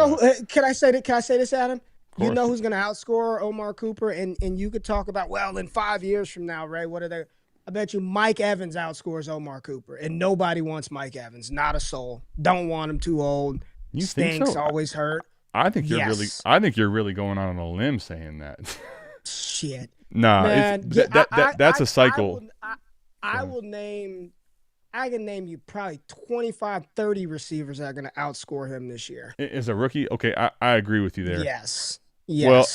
I say that? Can I say this, Adam? You know who's going to outscore Omar Cooper, and you could talk about, well, in 5 years from now, Ray, what are they? I bet you Mike Evans outscores Omar Cooper, and nobody wants Mike Evans. Not a soul. Don't want him. Too old. You Stinks. think so? Always hurt. I think you're really going on a limb saying that. Shit. Nah, man, that's a cycle. I can name you probably 25, 30 receivers that are going to outscore him this year. As a rookie, okay, I agree with you there. Yes. Well,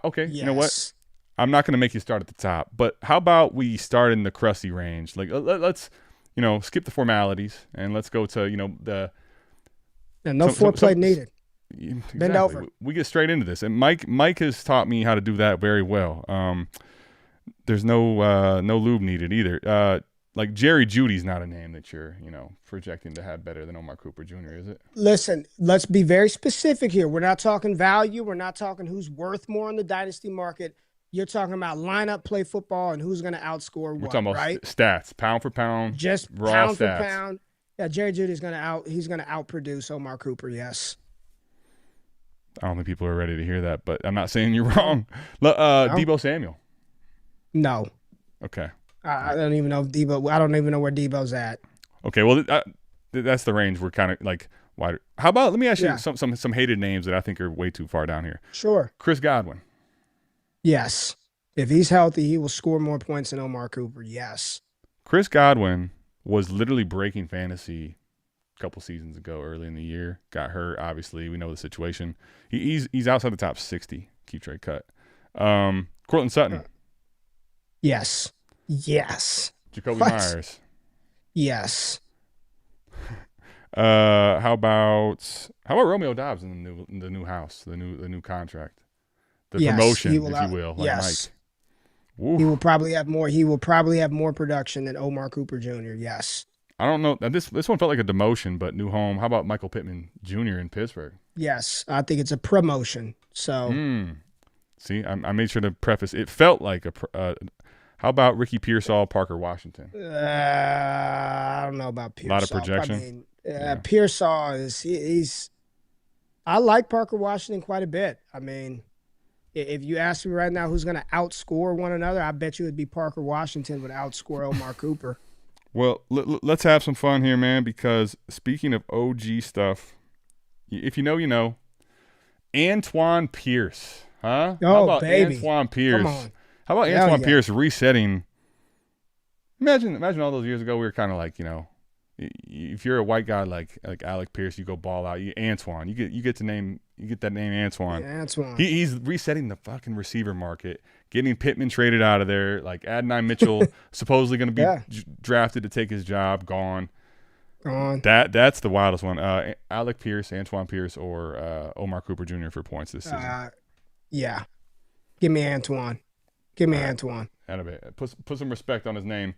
okay, yes. You know what? I'm not going to make you start at the top, but how about we start in the crusty range? Like, let's, skip the formalities and let's go to, the. And no foreplay needed. Exactly. Bend over. We get straight into this, and Mike has taught me how to do that very well. There's no lube needed either. Like Jerry Judy's not a name that you're, projecting to have better than Omar Cooper Jr., is it? Listen, let's be very specific here. We're not talking value. We're not talking who's worth more in the dynasty market. You're talking about lineup play football and who's going to outscore what, We're talking about right? stats, pound for pound, just raw pound stats. for pound. Yeah, Jerry Judy's going to outproduce Omar Cooper, yes. I don't think people are ready to hear that, but I'm not saying you're wrong. Deebo Samuel. No. Okay. I don't even know if I don't even know where Debo's at. Okay, well, that's the range we're kind of like wider. How about, let me ask you some hated names that I think are way too far down here. Sure. Chris Godwin. Yes. If he's healthy, he will score more points than Omar Cooper, yes. Chris Godwin was literally breaking fantasy a couple seasons ago early in the year. Got hurt, obviously. We know the situation. He's outside the top 60. Keep trade cut. Cortland Sutton. Yes. Yes. Jacoby Myers. Yes. How about Romeo Doubs in the new house, the new contract, the promotion, if you will, like yes. Mike. Oof. He will probably have more. He will probably have more production than Omar Cooper Jr. Yes. I don't know. This one felt like a demotion, but new home. How about Michael Pittman Jr. in Pittsburgh? Yes, I think it's a promotion. So. See, I made sure to preface. It felt like how about Ricky Pearsall, Parker Washington? I don't know about Pearsall. A lot of projection. Pearsall he's. I like Parker Washington quite a bit. I mean, if you ask me right now who's going to outscore one another, I bet you it'd be Parker Washington would outscore Omar Cooper. Well, let's have some fun here, man, because speaking of OG stuff, if you know, you know. Antoine Pierce. Huh? Oh, How about baby. Antoine Pierce? Come on. How about Hell Antoine yeah. Pierce resetting? Imagine all those years ago, we were kind of like, if you're a white guy like Alec Pierce, you go ball out. Antoine, you get that name Antoine. Yeah, Antoine. He's resetting the fucking receiver market, getting Pittman traded out of there. Like Adonai Mitchell supposedly going to be drafted to take his job, gone. That's the wildest one. Alec Pierce, Antoine Pierce, or Omar Cooper Jr. for points this season. Yeah. Give me Antoine. Antoine. Put some respect on his name.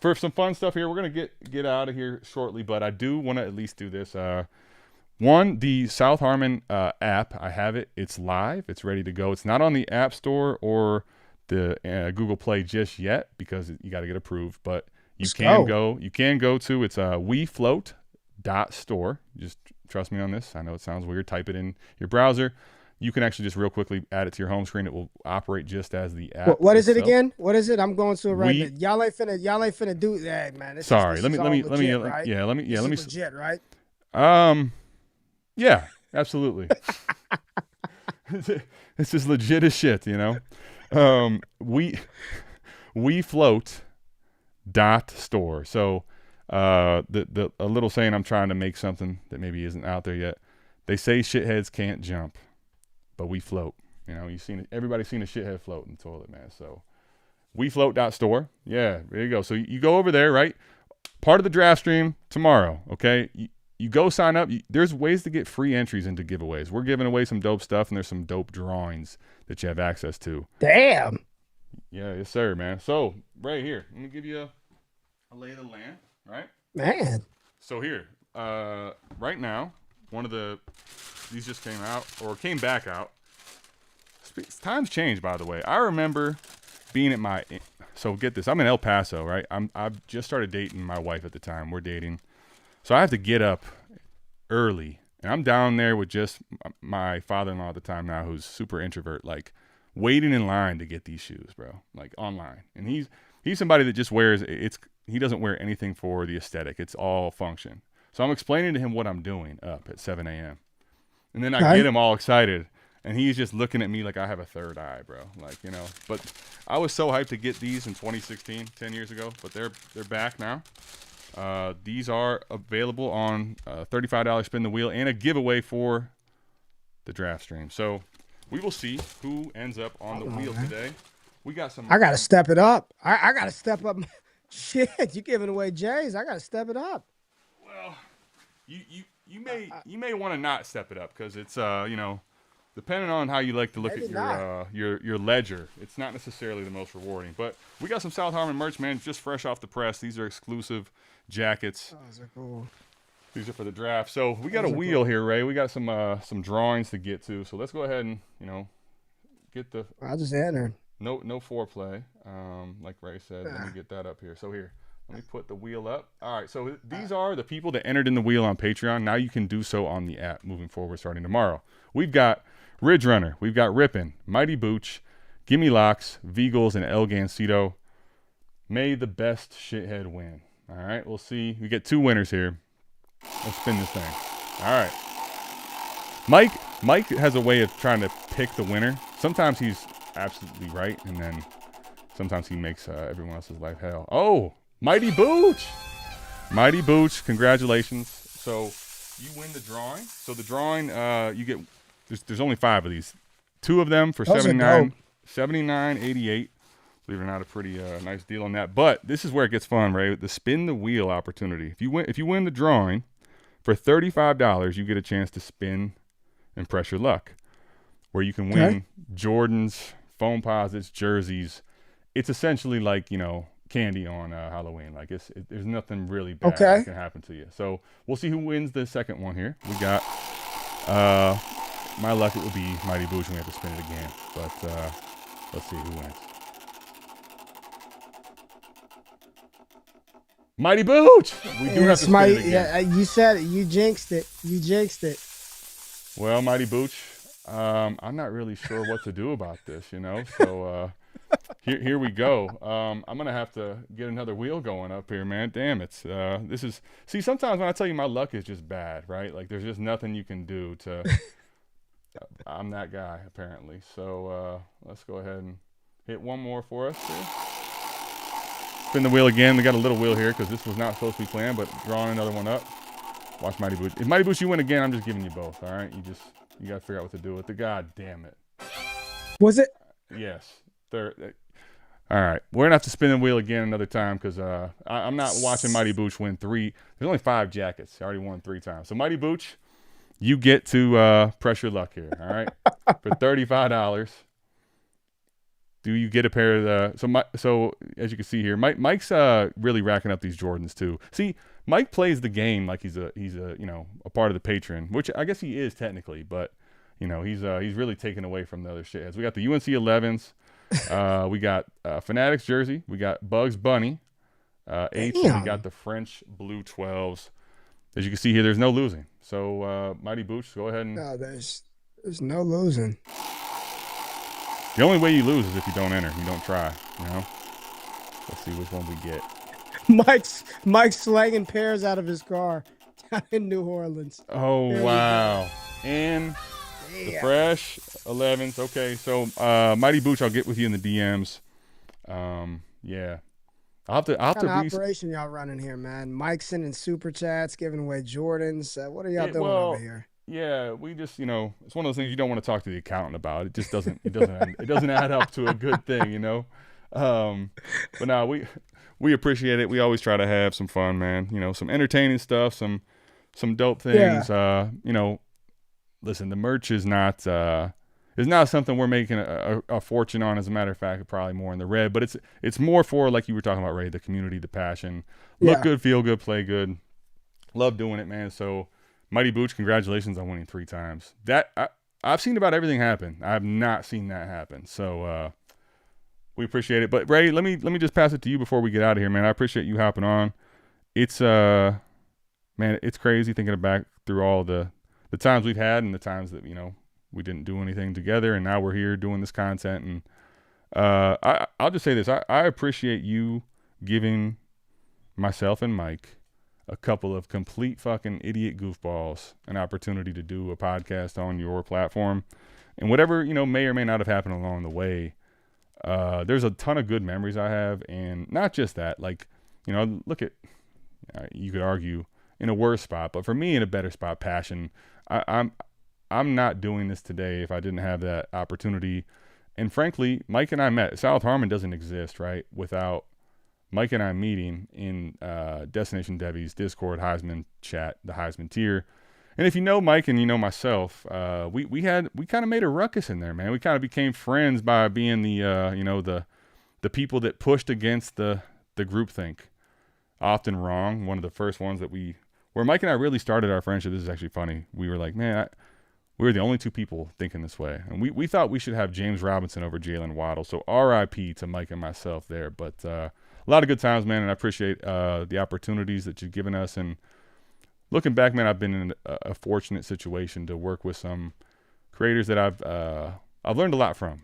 For some fun stuff here, we're gonna get out of here shortly, but I do want to at least do this. One, the South Harmon app, I have it. It's live. It's ready to go. It's not on the App Store or the Google Play just yet because you got to get approved. But you can go. You can go to it's WeFloat.store. Just trust me on this. I know it sounds weird. Type it in your browser. You can actually just real quickly add it to your home screen. It will operate just as the app. What is it again? What is it? I'm going to it right now. Y'all ain't finna do that, man. This let me right? let me legit, right? Yeah, absolutely. It's just legit as shit, we float .store. So a little saying I'm trying to make something that maybe isn't out there yet. They say shitheads can't jump, but we float. You've seen it. Everybody's seen a shithead float in the toilet, man. So WeFloat.store. Yeah, there you go. So you go over there, right? Part of the draft stream tomorrow, okay? You go sign up. There's ways to get free entries into giveaways. We're giving away some dope stuff, and there's some dope drawings that you have access to. Damn. Yeah, yes, sir, man. So right here, let me give you a lay of the land, right? Man. So here, right now, these just came out or came back out. Times change, by the way. I remember being at so get this. I'm in El Paso, right? I've just started dating my wife at the time. We're dating. So I have to get up early. And I'm down there with just my father-in-law at the time now, who's super introvert, like waiting in line to get these shoes, bro, like online. And he's somebody that just wears he doesn't wear anything for the aesthetic. It's all function. So I'm explaining to him what I'm doing up at 7 a.m. And then I get him all excited. And he's just looking at me like I have a third eye, bro. Like, But I was so hyped to get these in 2016, 10 years ago. But they're back now. These are available on $35 Spin the Wheel and a giveaway for the draft stream. So we will see who ends up on the wheel today. We got some. I got to step it up. I got to step up. Shit, you giving away J's. I got to step it up. Well, you may want to not step it up because it's depending on how you like to look at your ledger, it's not necessarily the most rewarding. But we got some South Harmon merch, man, just fresh off the press. These are exclusive jackets. Oh, those are cool. These are for the draft. So we got a wheel here, Ray. We got some drawings to get to. So let's go ahead and get the. I just entered. No foreplay. Like Ray said, let me get that up here. So here, let me put the wheel up. All right. So these are the people that entered in the wheel on Patreon. Now you can do so on the app moving forward, starting tomorrow. We've got Ridge Runner. We've got Rippin', Mighty Booch, Gimme Locks, Vigals, and El Gancito. May the best shithead win. All right. We'll see. We get two winners here. Let's spin this thing. All right. Mike has a way of trying to pick the winner. Sometimes he's absolutely right, and then sometimes he makes everyone else's life hell. Oh, Mighty Booch! Mighty Booch, congratulations. So you win the drawing. So the drawing, you get, there's only 5 of these. 2 of them for $79.88. Believe it or not, a pretty nice deal on that. But this is where it gets fun, Ray. The spin the wheel opportunity. If you win the drawing for $35, you get a chance to spin and press your luck, where you can win Jordans, foam posits, jerseys. It's essentially like candy on Halloween. Like there's nothing really bad that can happen to you. So we'll see who wins the second one here. We got my luck. It would be Mighty Booch, and we have to spin it again. But let's see who wins. Mighty Booch! We do have to spin it again. Yeah, you said it. You jinxed it. Well, Mighty Booch, I'm not really sure what to do about this, So here we go. I'm gonna have to get another wheel going up here, man. Damn it. See, sometimes when I tell you my luck is just bad, right? Like there's just nothing you can do to I'm that guy apparently. So let's go ahead and hit one more for us here. Spin the wheel again. We got a little wheel here because this was not supposed to be planned, but drawing another one up. Watch Mighty Booch. If Mighty Booch you win again, I'm just giving you both. All right, you got to figure out what to do with it. God damn it. Was it? Yes. Third. All right, we're gonna have to spin the wheel again another time because I'm not watching Mighty Booch win 3. There's only 5 jackets. I already won 3 times. So Mighty Booch, you get to press your luck here. All right, for $35. Do you get a pair of the? So as you can see here, Mike's really racking up these Jordans too. See, Mike plays the game like he's a a part of the patron, which I guess he is technically, but he's really taken away from the other shitheads. We got the UNC 11s. We got Fanatics jersey. We got Bugs Bunny 8s, and we got the French blue 12s. As you can see here, there's no losing. So Mighty Booch, go ahead and. No, there's no losing. The only way you lose is if you don't enter, you don't try. Let's see which one we get. Mike's slanging pears out of his car down in New Orleans. Oh There wow! And the fresh 11s. Okay, so Mighty Booch, I'll get with you in the DMs. Yeah, I'll have to What kind of operation y'all running here, man? Mike sending super chats, giving away Jordans. What are y'all doing over here? Yeah, we just it's one of those things you don't want to talk to the accountant about. It just doesn't it doesn't add up to a good thing, But no, we appreciate it. We always try to have some fun, man. Some entertaining stuff, some dope things. Yeah. Listen, the merch is not something we're making a fortune on. As a matter of fact, probably more in the red, but it's more for, like you were talking about, Ray, the community, the passion. Look good, feel good, play good. Love doing it, man. So Mighty Booch, congratulations on winning 3 times. That I've seen about everything happen. I have not seen that happen. So we appreciate it. But Ray, let me just pass it to you before we get out of here, man. I appreciate you hopping on. It's man, it's crazy thinking back through all the times we've had and the times that we didn't do anything together, and now we're here doing this content. And I'll just say this: I appreciate you giving myself and Mike, a couple of complete fucking idiot goofballs, an opportunity to do a podcast on your platform. And whatever may or may not have happened along the way, there's a ton of good memories I have. And not just that, like look at, you could argue in a worse spot, but for me in a better spot, passion. I'm not doing this today if I didn't have that opportunity. And frankly, Mike and I met. South Harmon doesn't exist, right, without Mike and I meeting in Destination Debbie's Discord Heisman chat, the Heisman tier. And if you know Mike and you know myself, we kind of made a ruckus in there, man. We kind of became friends by being the people that pushed against the groupthink. Often wrong. One of the first ones where Mike and I really started our friendship. This is actually funny. We were like, man, we were the only 2 people thinking this way. And we thought we should have James Robinson over Jalen Waddle. So RIP to Mike and myself there. But a lot of good times, man. And I appreciate the opportunities that you've given us. And looking back, man, I've been in a fortunate situation to work with some creators that I've learned a lot from,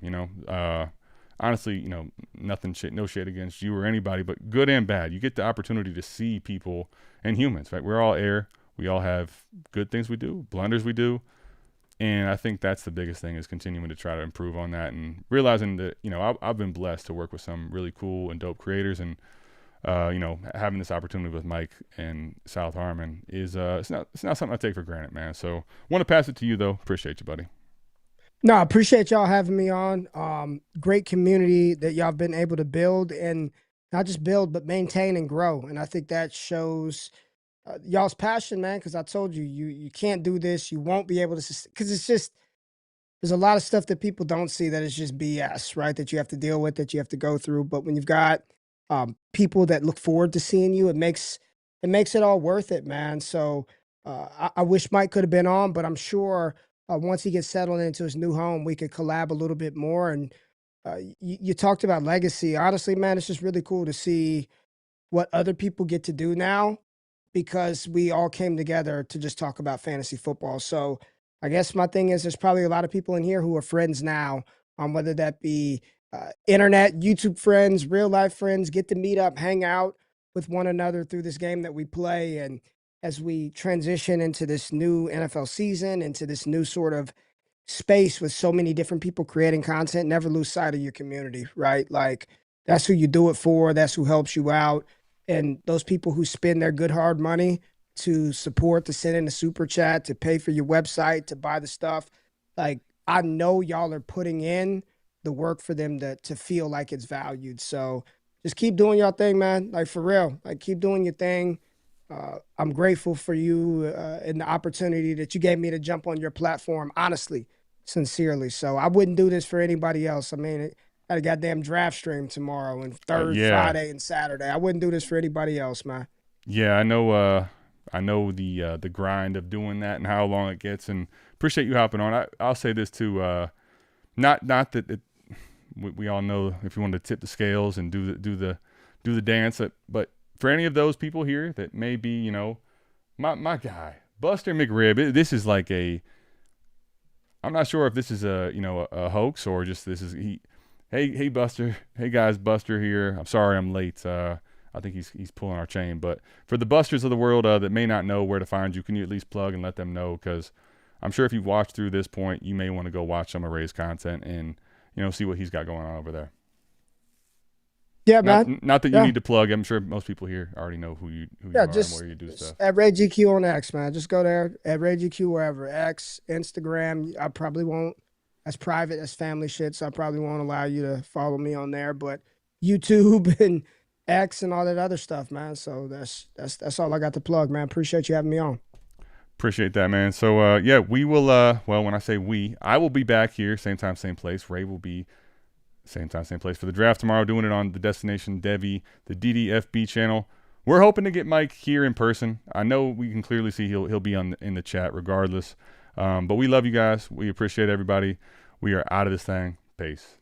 honestly, no shade against you or anybody, but good and bad. You get the opportunity to see people and humans, right? We're all air. We all have good things we do, blunders we do. And I think that's the biggest thing, is continuing to try to improve on that and realizing that, I've been blessed to work with some really cool and dope creators. And, having this opportunity with Mike and South Harmon is, it's not something I take for granted, man. So want to pass it to you though. Appreciate you, buddy. No, I appreciate y'all having me on. Great community that y'all been able to build, and not just build, but maintain and grow. And I think that shows y'all's passion, man, because I told you, you can't do this. You won't be able to, because it's just, there's a lot of stuff that people don't see that is just BS, right? That you have to deal with, that you have to go through. But when you've got people that look forward to seeing you, it makes it all worth it, man. So I wish Mike could have been on, but I'm sure once he gets settled into his new home, we could collab a little bit more. And you talked about legacy. Honestly, man, it's just really cool to see what other people get to do now, because we all came together to just talk about fantasy football. So I guess my thing is, there's probably a lot of people in here who are friends now, whether that be internet, YouTube friends, real life friends, get to meet up, hang out with one another through this game that we play. And as we transition into this new NFL season, into this new sort of space with so many different people creating content, never lose sight of your community, right? Like that's who you do it for. That's who helps you out. And those people who spend their good hard money to support, to send in a super chat, to pay for your website, to buy the stuff. Like I know y'all are putting in the work for them to feel like it's valued. So just keep doing your thing, man. Like for real, like keep doing your thing. I'm grateful for you and the opportunity that you gave me to jump on your platform, honestly, sincerely. So I wouldn't do this for anybody else. I mean, I had a goddamn draft stream tomorrow and Friday and Saturday. I wouldn't do this for anybody else, man. Yeah, I know. I know the grind of doing that and how long it gets, and appreciate you hopping on. I'll say this too. Not that we all know if you want to tip the scales and do the dance, but for any of those people here that may be, you know, my guy Buster McRib, this is like I'm not sure if this is a hoax or just this is he. Hey Buster, hey guys, Buster here. I'm sorry I'm late. I think he's pulling our chain, but for the Busters of the world that may not know where to find you, can you at least plug and let them know? Because I'm sure if you've watched through this point, you may want to go watch some of Ray's content and see what he's got going on over there. Yeah, man. Not that you need to plug. I'm sure most people here already know who you are just, and where you do stuff. At Ray GQ on X, man. Just go there at Ray GQ wherever. X, Instagram. I probably won't. That's private. That's family shit. So I probably won't allow you to follow me on there. But YouTube and X and all that other stuff, man. So that's all I got to plug, man. Appreciate you having me on. Appreciate that, man. So yeah, we will. Well, when I say we, I will be back here, same time, same place. Ray will be same time, same place for the draft tomorrow, doing it on the Destination Devi, the DDFB channel. We're hoping to get Mike here in person. I know we can clearly see he'll be in the chat regardless. But we love you guys. We appreciate everybody. We are out of this thing. Peace.